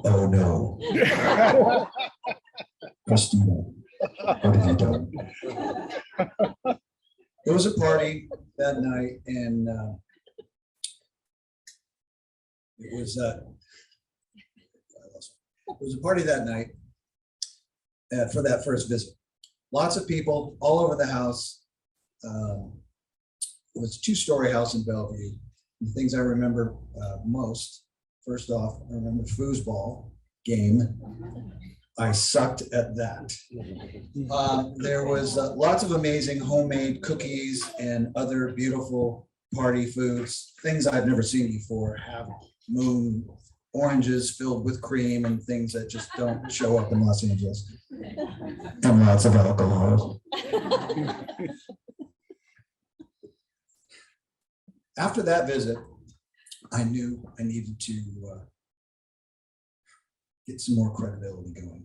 oh no. Christina, what have you done? There was a party that night and it was a party that night for that first visit. Lots of people all over the house. It was a two-story house in Bellevue. The things I remember most, first off, I remember foosball game. I sucked at that. There was lots of amazing homemade cookies and other beautiful party foods, things I've never seen before. Half moon oranges filled with cream and things that just don't show up in Los Angeles. And lots of alcohol. After that visit, I knew I needed to get some more credibility going,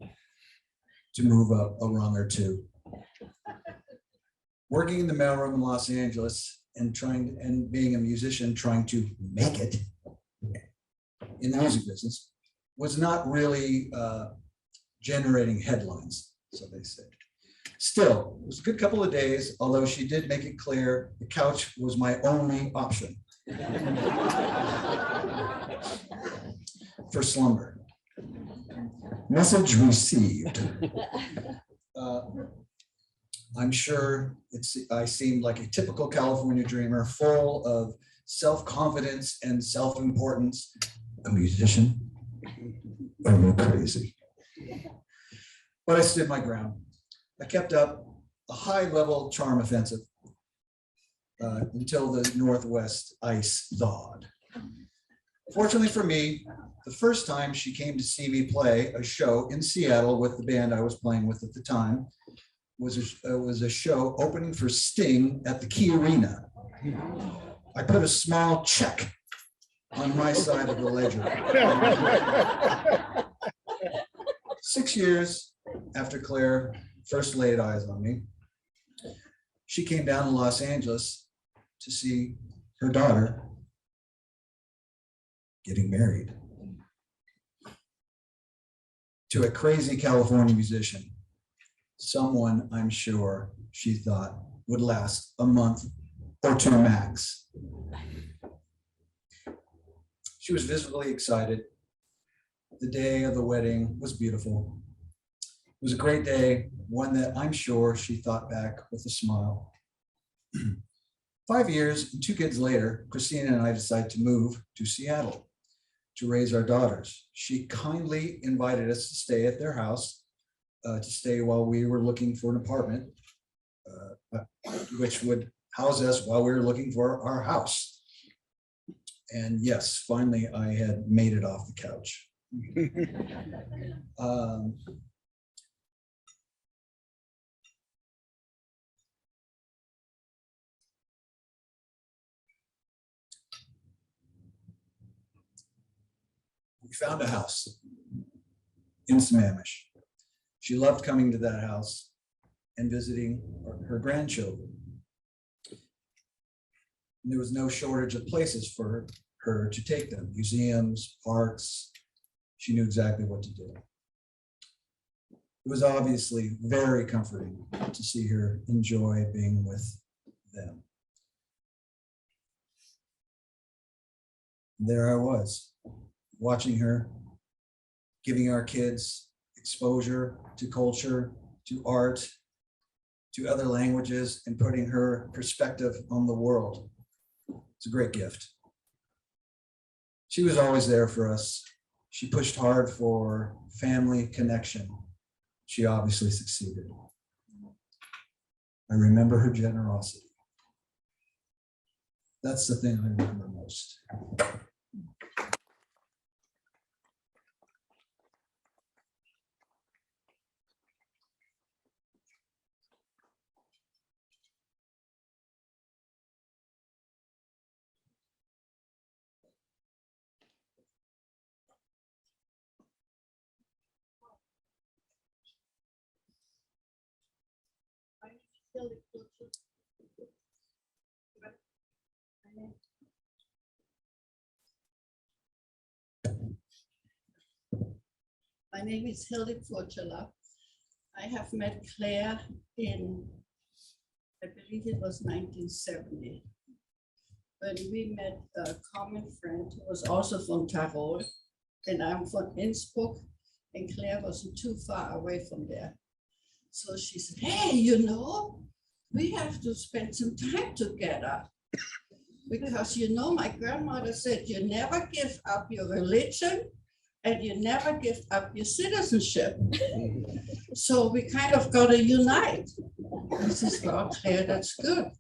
to move up a rung or two. Working in the mailroom in Los Angeles and being a musician, trying to make it in the music business was not really generating headlines, so they said. Still, it was a good couple of days, although she did make it clear the couch was my only option for slumber. Message received. I'm sure I seemed like a typical California dreamer, full of self-confidence and self-importance. A musician? Are you crazy? But I stood my ground. I kept up a high-level charm offensive until the Northwest ice thawed. Fortunately for me, the first time she came to see me play a show in Seattle with the band I was playing with at the time was a show opening for Sting at the Key Arena. I put a small check on my side of the ledger. 6 years after Claire first laid eyes on me, she came down to Los Angeles to see her daughter getting married to a crazy California musician, someone I'm sure she thought would last a month or two max. She was visibly excited. The day of the wedding was beautiful. It was a great day, one that I'm sure she thought back with a smile. 5 years and 2 kids later, Christina and I decided to move to Seattle to raise our daughters. She kindly invited us to stay at their house, to stay while we were looking for an apartment, which would house us while we were looking for our house. And yes, finally, I had made it off the couch. We found a house in Sammamish. She loved coming to that house and visiting her grandchildren. And there was no shortage of places for her to take them, museums, parks. She knew exactly what to do. It was obviously very comforting to see her enjoy being with them. There I was, watching her, giving our kids exposure to culture, to art, to other languages, and putting her perspective on the world. It's a great gift. She was always there for us. She pushed hard for family connection. She obviously succeeded. I remember her generosity. That's the thing I remember most. My name is Hilde Fortula. I have met Claire in, I believe it was 1970. When we met a common friend who was also from Tyrol, and I'm from Innsbruck, and Claire wasn't too far away from there. So she said, hey, you know, we have to spend some time together. Because you know, my grandmother said, you never give up your religion and you never give up your citizenship. So we kind of got to unite. I said, well, Claire, that's good.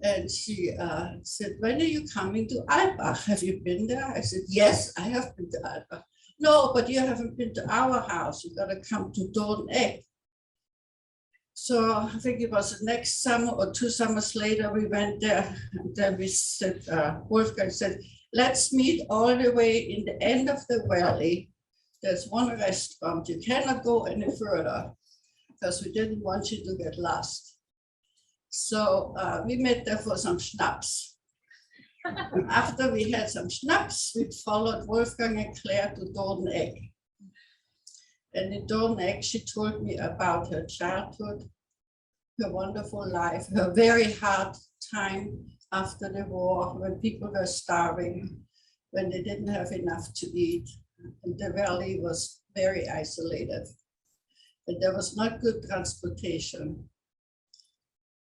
And she said, when are you coming to Albach? Have you been there? I said, yes, I have been to Albach. No, but you haven't been to our house. You got to come to Dorn-Egg. So I think it was the next summer or 2 summers later, we went there. And then we said, Wolfgang said, let's meet all the way in the end of the valley. There's one restaurant. You cannot go any further because we didn't want you to get lost. So we met there for some schnapps. After we had some schnapps, we followed Wolfgang and Claire to Dorn-Egg. And in Dorn-Egg, she told me about her childhood, her wonderful life, her very hard time after the war, when people were starving, when they didn't have enough to eat. And the valley was very isolated. And there was not good transportation.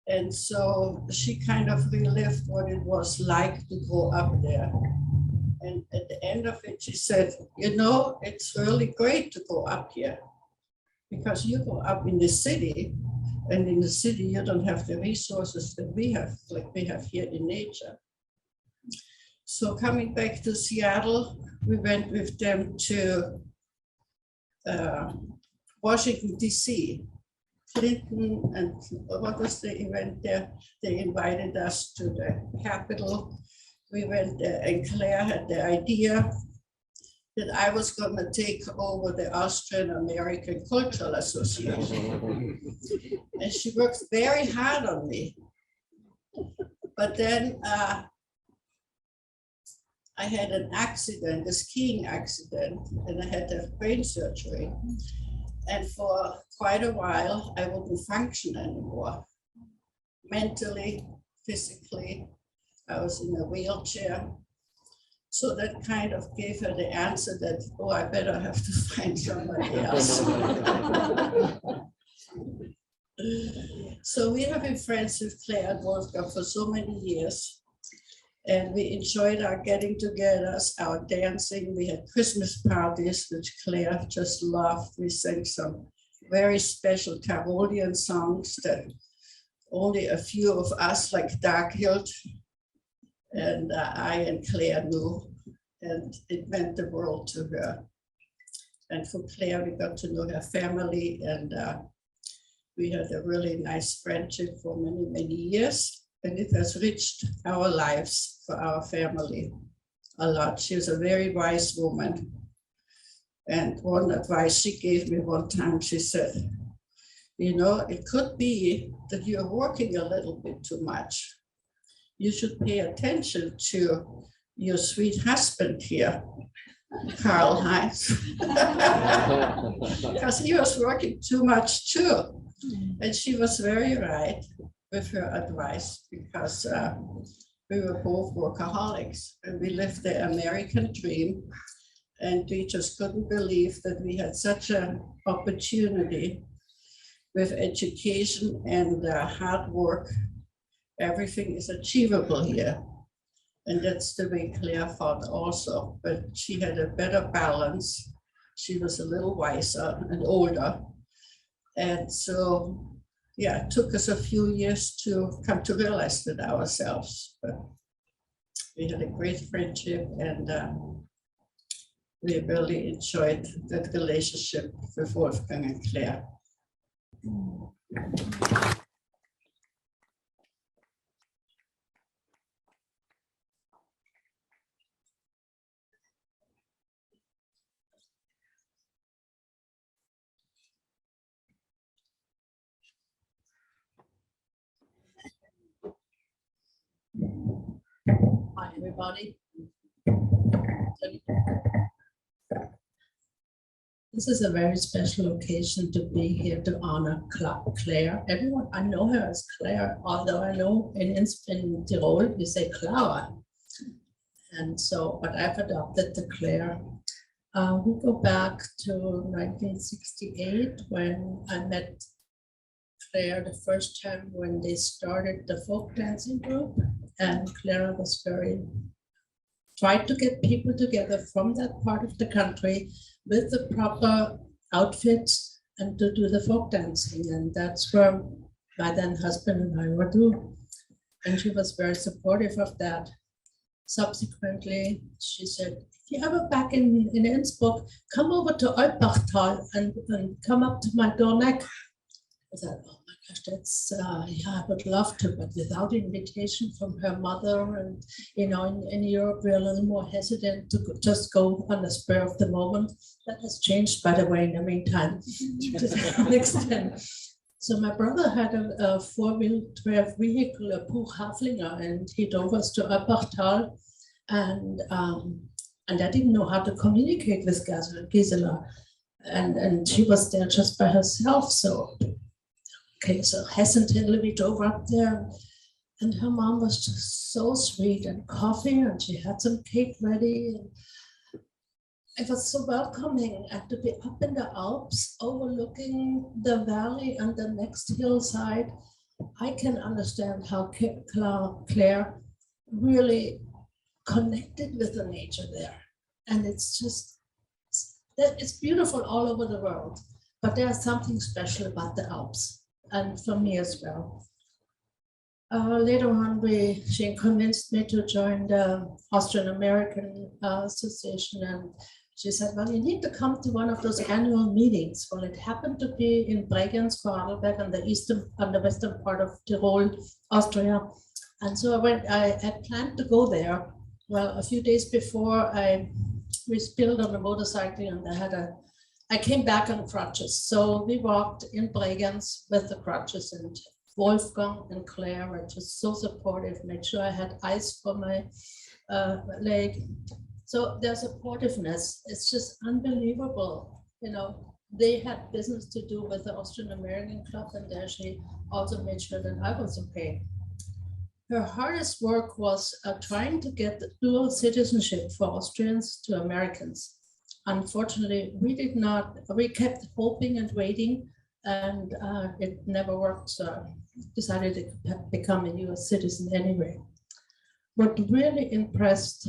And so she kind of relived what it was like to grow up there. And at the end of it, she said, you know, it's really great to go up here because you go up in the city, and in the city, you don't have the resources that we have, like we have here in nature. So coming back to Seattle, we went with them to Washington, DC. Clinton and what was the event there? They invited us to the Capitol. We went there and Claire had the idea that I was going to take over the Austrian American Cultural Association. And she worked very hard on me. But then I had an accident, a skiing accident, and I had to have brain surgery. And for quite a while, I wouldn't function anymore. Mentally, physically, I was in a wheelchair. So that kind of gave her the answer that, oh, I better have to find somebody else. So we have been friends with Claire and Wolfgang for so many years. And we enjoyed our getting togethers, our dancing. We had Christmas parties, which Claire just loved. We sang some very special Carolian songs that only a few of us, like Darkhild, and I and Claire knew. And it meant the world to her. And for Claire, we got to know her family, and we had a really nice friendship for many, many years. And it has enriched our lives for our family a lot. She was a very wise woman. And one advice she gave me one time, she said, you know, it could be that you're working a little bit too much. You should pay attention to your sweet husband here, Karl Heinz. Because he was working too much too. And she was very right with her advice, because we were both workaholics and we lived the American dream, and we just couldn't believe that we had such an opportunity with education and hard work. Everything is achievable here, and that's the way Claire thought also, but she had a better balance. She was a little wiser and older, and so yeah, it took us a few years to come to realize that ourselves, but we had a great friendship, and we really enjoyed that relationship with Wolfgang and Claire. Hi, everybody. This is a very special occasion to be here to honor Claire. Everyone, I know her as Claire, although I know in Tirol we say Clara. And so, but I've adopted the Claire. We go back to 1968 when I met Claire the first time when they started the folk dancing group, and Claire was tried to get people together from that part of the country with the proper outfits and to do the folk dancing. And that's where my then husband and I were doing. And she was very supportive of that. Subsequently, she said, if you're ever back in Innsbruck, come over to Eubachtal and come up to my door neck. I said, oh my gosh, that's, yeah, I would love to, but without invitation from her mother. And, you know, in Europe, we're a little more hesitant to just go on the spur of the moment. That has changed, by the way, in the meantime, to some extent. So my brother had a four-wheel drive vehicle, a Buch Haflinger, and he drove us to Eubachtal. And I didn't know how to communicate with Gisela. And she was there just by herself. So, okay, so hesitantly we drove up there. And her mom was just so sweet and coughing, and she had some cake ready. And it was so welcoming, and to be up in the Alps overlooking the valley and the next hillside. I can understand how Claire really connected with the nature there. And it's just, it's beautiful all over the world, but there's something special about the Alps, and for me as well. Later on, she convinced me to join the Austrian American Association, and she said, well, you need to come to one of those annual meetings. Well, it happened to be in Bregenz, Vorarlberg, on the western part of Tyrol, Austria. And so I had planned to go there. Well, a few days before we spilled on a motorcycle, and I came back on crutches. So we walked in Bregenz with the crutches, and Wolfgang and Claire were just so supportive, made sure I had ice for my leg. So their supportiveness, it's just unbelievable. You know, they had business to do with the Austrian American Club, and there she also made sure that I was okay. Her hardest work was trying to get the dual citizenship for Austrians to Americans. Unfortunately, we kept hoping and waiting, and it never worked. So I decided to become a US citizen anyway. What really impressed,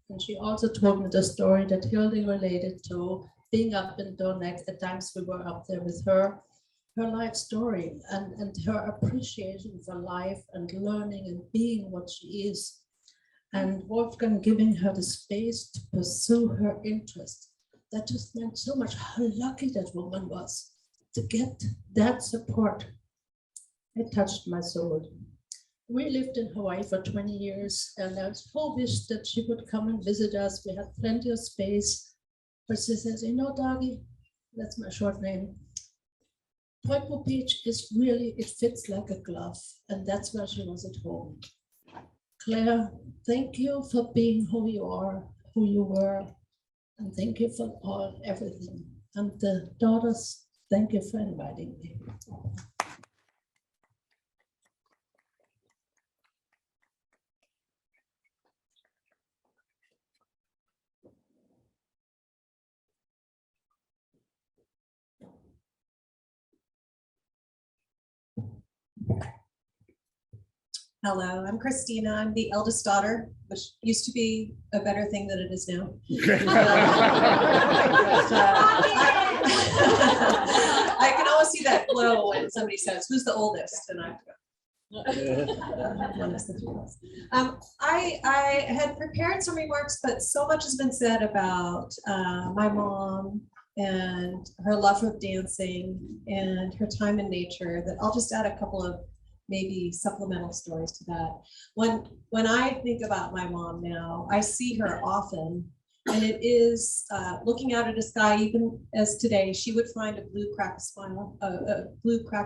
and she also told me the story that Hilde related to being up in Donek, at times we were up there with her life story and her appreciation for life and learning and being what she is. And Wolfgang giving her the space to pursue her interest. That just meant so much how lucky that woman was to get that support. It touched my soul. We lived in Hawaii for 20 years, and I was so wished that she would come and visit us. We had plenty of space. But she says, you know, Dagi, that's my short name. Pueblo Beach is really, it fits like a glove, and that's where she was at home. Claire, thank you for being who you are, who you were, and thank you for everything. And the daughters, thank you for inviting me. Hello, I'm Christina. I'm the eldest daughter, which used to be a better thing than it is now. I can always see that glow when somebody says, who's the oldest? And I I had prepared some remarks, but so much has been said about my mom and her love of dancing and her time in nature that I'll just add a couple of maybe supplemental stories to that. When I think about my mom now, I see her often, and it is looking out at a sky, even as today, she would find a blue crack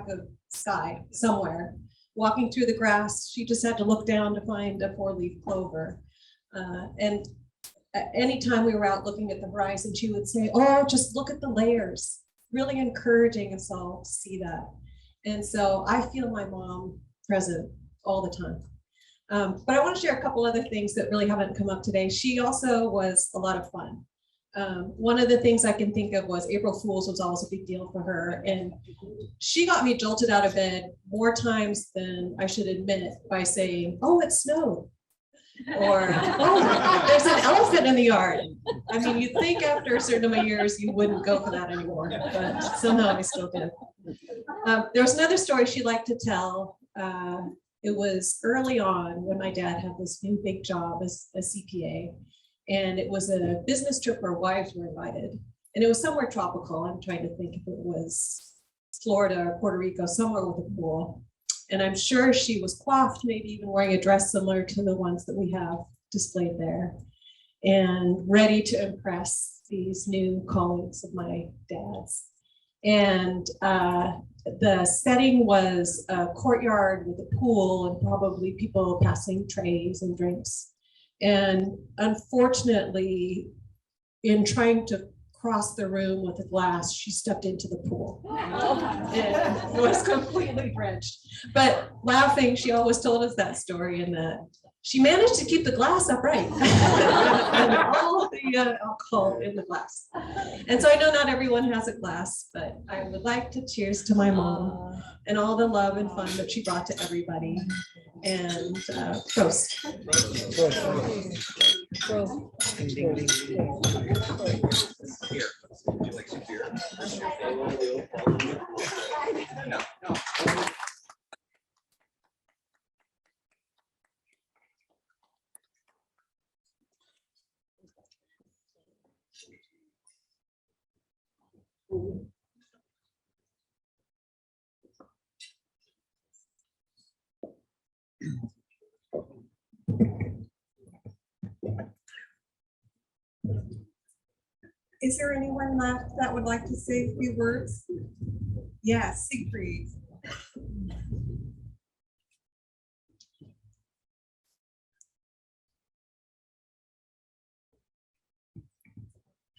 of sky somewhere. Walking through the grass, she just had to look down to find a 4-leaf clover. And anytime we were out looking at the horizon, she would say, oh, just look at the layers, really encouraging us all to see that. And so I feel my mom present all the time. But I want to share a couple other things that really haven't come up today. She also was a lot of fun. One of the things I can think of was April Fools was always a big deal for her. And she got me jolted out of bed more times than I should admit by saying, oh, it snowed. Or, oh, there's an elephant in the yard. I mean, you'd think after a certain number of years, you wouldn't go for that anymore, but somehow I still did. There was another story she liked to tell. It was early on when my dad had this new big job as a CPA, and it was a business trip where wives were invited, and it was somewhere tropical. I'm trying to think if it was Florida or Puerto Rico, somewhere with a pool. And I'm sure she was coiffed, maybe even wearing a dress similar to the ones that we have displayed there, and ready to impress these new colleagues of my dad's. And the setting was a courtyard with a pool and probably people passing trays and drinks. And unfortunately, in trying to cross the room with a glass, she stepped into the pool and was completely drenched. But laughing, she always told us that story, and that she managed to keep the glass upright and all the alcohol in the glass. And so I know not everyone has a glass, but I would like to cheers to my mom and all the love and fun that she brought to everybody. And toast. Is there anyone left that would like to say a few words? Yes, Siegfried.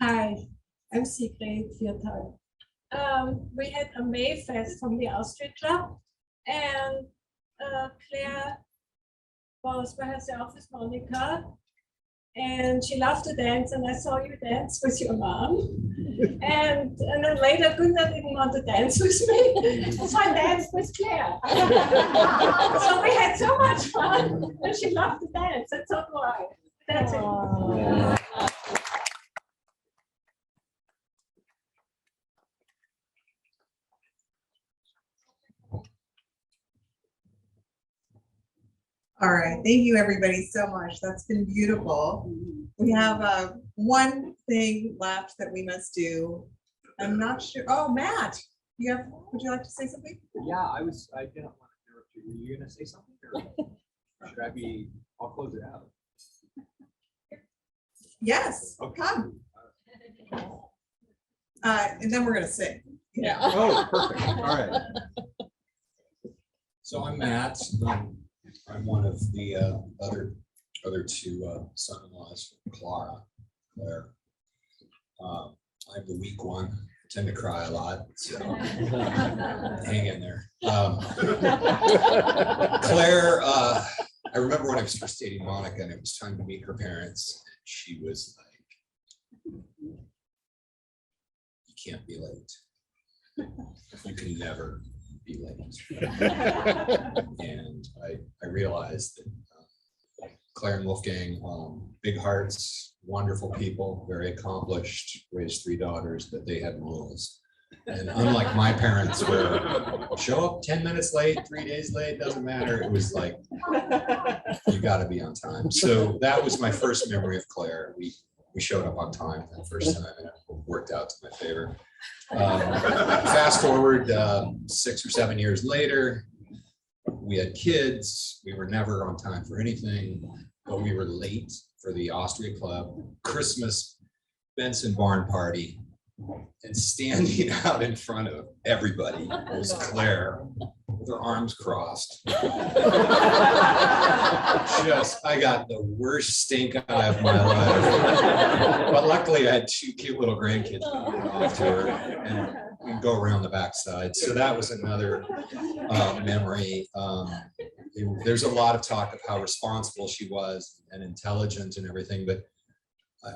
Hi, I'm Sigrid Viertal. We had a May Fest from the Austria Club, and Claire was by herself with Monica, and she loved to dance, and I saw you dance with your mom. And then later Gunther didn't want to dance with me, so I danced with Claire. So we had so much fun, and she loved to dance, and so do I. That's it. All right, thank you everybody so much. That's been beautiful. We have one thing left that we must do. I'm not sure. Oh, Matt, would you like to say something? Yeah, I didn't want to interrupt you. Were you gonna say something? Or should I be, I'll close it out. Yes, come. And then we're gonna sing. Yeah. Oh, perfect. All right. So I'm Matt. I'm one of the other two son-in-laws, Claire. I'm the weak one. I tend to cry a lot, so hang in there. Claire, I remember when I was first dating Monica, and it was time to meet her parents. And she was like, "You can't be late. You can never be late." And I realized that Claire and Wolfgang, big hearts, wonderful people, very accomplished, raised 3 daughters, but they had rules. And unlike my parents, where show up 10 minutes late, 3 days late, doesn't matter. It was like, you got to be on time. So that was my first memory of Claire. We showed up on time that first time, and it worked out to my favor. Fast forward 6 or 7 years later, we had kids. We were never on time for anything, but we were late for the Austria Club Christmas Benson barn party, and standing out in front of everybody was Claire with her arms crossed. I got the worst stink eye of my life. But luckily I had 2 cute little grandkids off to her and go around the backside. So that was another memory. There's a lot of talk of how responsible she was and intelligent and everything, but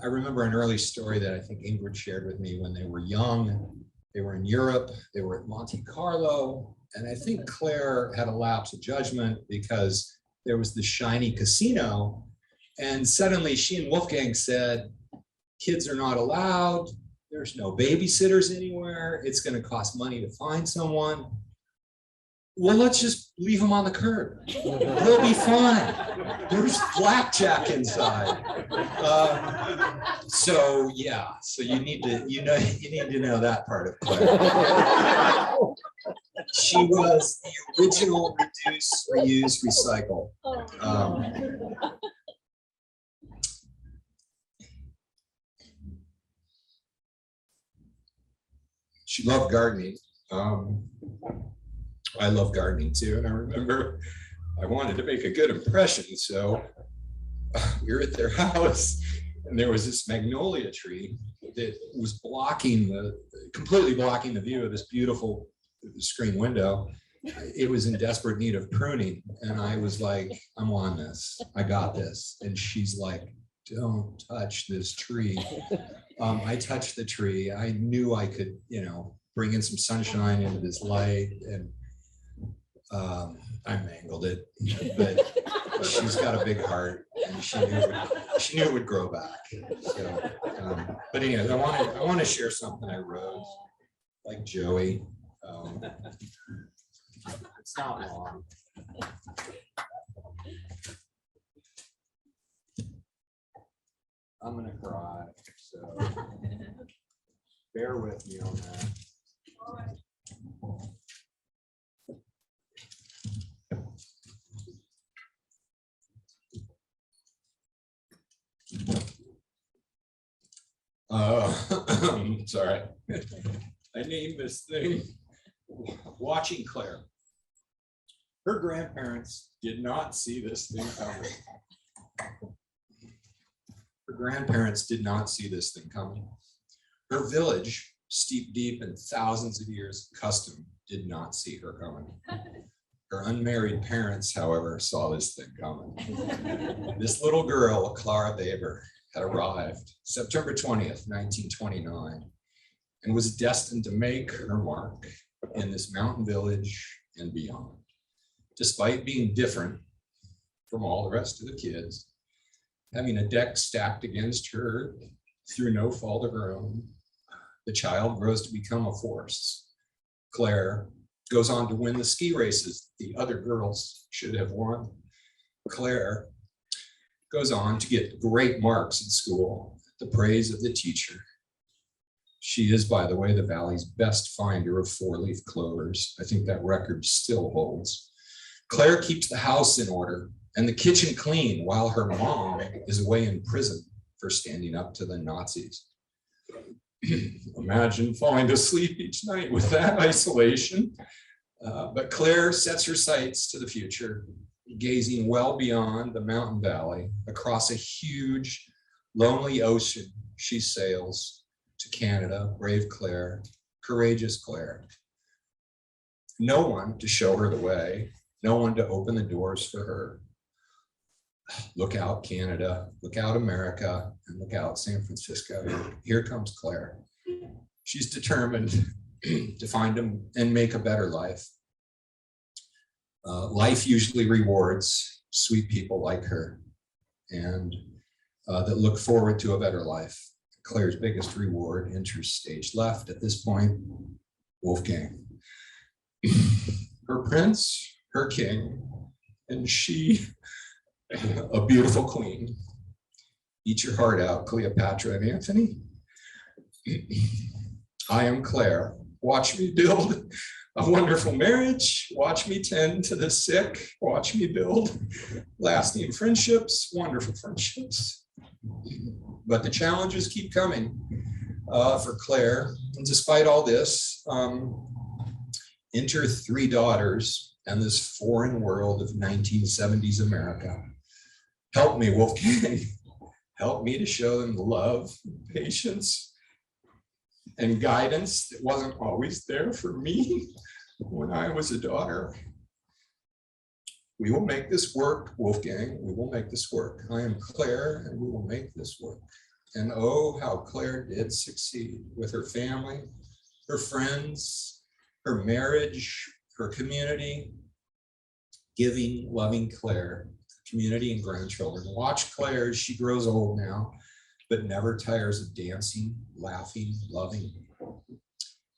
I remember an early story that I think Ingrid shared with me when they were young. They were in Europe, they were at Monte Carlo, and I think Claire had a lapse of judgment because there was this shiny casino, and suddenly she and Wolfgang said, "Kids are not allowed, there's no babysitters anywhere, it's going to cost money to find someone. Well, let's just leave them on the curb. They'll be fine. There's blackjack inside." So yeah, so you need to know that part of Claire. She was the original reduce, reuse, recycle. She loved gardening. I love gardening too, and I remember I wanted to make a good impression, so we were at their house, and there was this magnolia tree that was completely blocking the view of this beautiful screen window. It was in desperate need of pruning, and I was like, "I'm on this. I got this." And she's like, "Don't touch this tree." I touched the tree. I knew I could, bring in some sunshine into this light, and I mangled it, but she's got a big heart, and she knew it would grow back. So, but anyways, I want to share something I wrote, like Joey. It's not long. I'm gonna cry. So Bear with me on that. Sorry. I named this thing Watching Claire. Her grandparents did not see this thing coming. Her grandparents did not see this thing coming. Her village, steep deep in thousands of years of custom, did not see her coming. Her unmarried parents, however, saw this thing coming. This little girl, Clara Weber, had arrived September 20th, 1929, and was destined to make her mark in this mountain village and beyond. Despite being different from all the rest of the kids, having a deck stacked against her through no fault of her own, the child grows to become a force. Claire goes on to win the ski races the other girls should have won. Claire goes on to get great marks in school, the praise of the teacher. She is, by the way, the Valley's best finder of four-leaf clovers. I think that record still holds. Claire keeps the house in order and the kitchen clean while her mom is away in prison for standing up to the Nazis. Imagine falling to sleep each night with that isolation. But Claire sets her sights to the future, gazing well beyond the mountain valley, across a huge, lonely ocean. She sails to Canada, brave Claire, courageous Claire. No one to show her the way, no one to open the doors for her. Look out, Canada, look out, America, and look out, San Francisco. Here comes Claire. She's determined to find and make a better life. Life usually rewards sweet people like her and that look forward to a better life. Claire's biggest reward enters stage left at this point, Wolfgang. Her prince, her king, and she, a beautiful queen. Eat your heart out, Cleopatra and Anthony. I am Claire. Watch me build a wonderful marriage. Watch me tend to the sick. Watch me build lasting friendships, wonderful friendships. But the challenges keep coming for Claire. And despite all this, enter three daughters and this foreign world of 1970s America. Help me, Wolfgang. Help me to show them the love, patience, and guidance that wasn't always there for me when I was a daughter. We will make this work, Wolfgang. We will make this work. I am Claire, and we will make this work. And oh, how Claire did succeed with her family, her friends, her marriage, her community, giving, loving Claire, community and grandchildren. Watch Claire as she grows old now, but never tires of dancing, laughing, loving.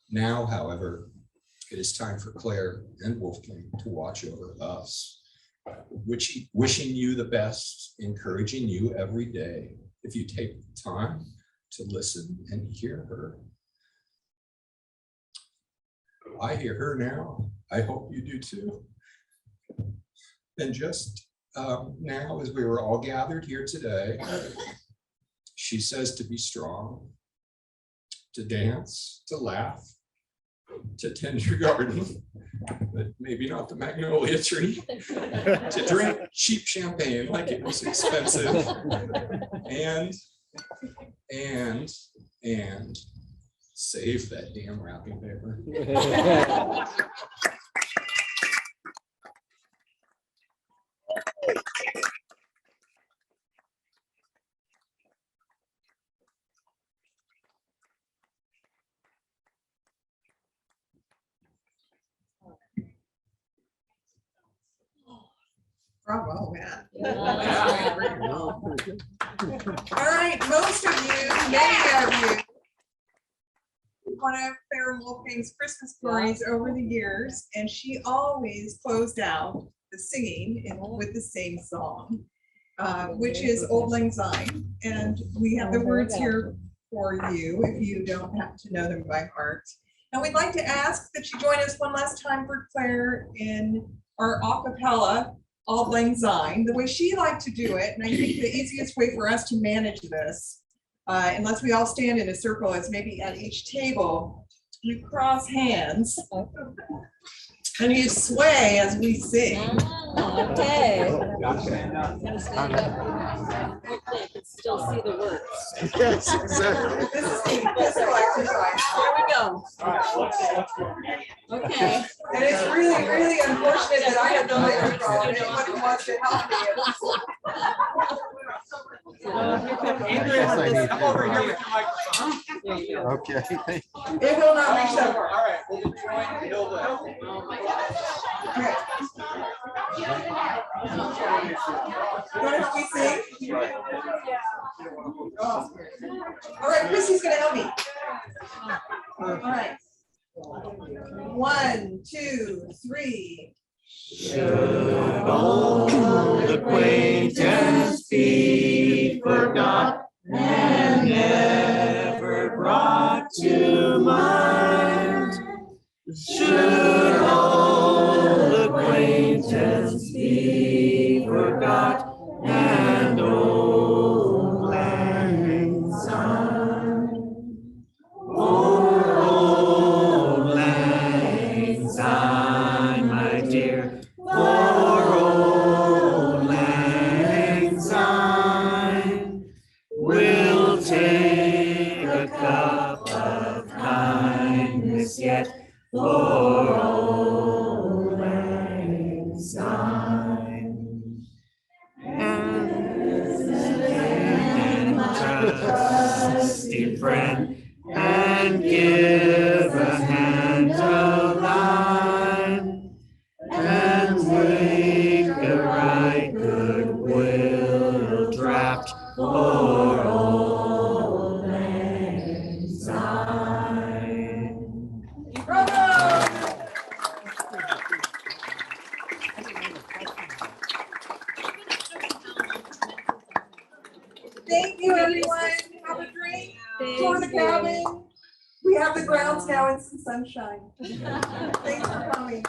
Now, however, it is time for Claire and Wolfgang to watch over us, wishing you the best, encouraging you every day if you take the time to listen and hear her. I hear her now. I hope you do too. And just now, as we were all gathered here today, she says to be strong, to dance, to laugh, to tend your garden, but maybe not the magnolia tree, to drink cheap champagne like it was expensive, and save that damn wrapping paper. Bravo, man. All right, most of you, many of you, one of Claire Wolfgang's Christmas stories over the years, and she always closed out the singing with the same song, which is Old Lang Syne. And we have the words here for you if you don't happen to know them by heart. And we'd like to ask that you join us one last time for Claire in our a cappella Auld Lang Syne, the way she liked to do it. And I think the easiest way for us to manage this, unless we all stand in a circle, is maybe at each table, you cross hands and you sway as we sing. Okay. Gonna stand up. Hopefully I can still see the words. Yes, exactly. This is the physical exercise. Here we go. Okay. And it's really, really unfortunate that I have no microphone and anyone who wants to help me. Yes, I need that. Okay. It will not reach that far. All right, we'll join and build up. Okay. You want to help me sing? Oh. All right, Chrissy's gonna help me. All right. 1, 2, 3. Should old acquaintance be forgot and never brought to mind? Should old acquaintance be forgot and old lang syne? Old lang syne, my dear, for old lang syne will take a cup of kindness yet for old lang syne. And trusty friend, and give a hand a line, and make a right goodwill draft for old lang syne. Bravo! Thank you, everyone. Have a great tour of the cabin. We have the grounds now in some sunshine. Thanks for coming.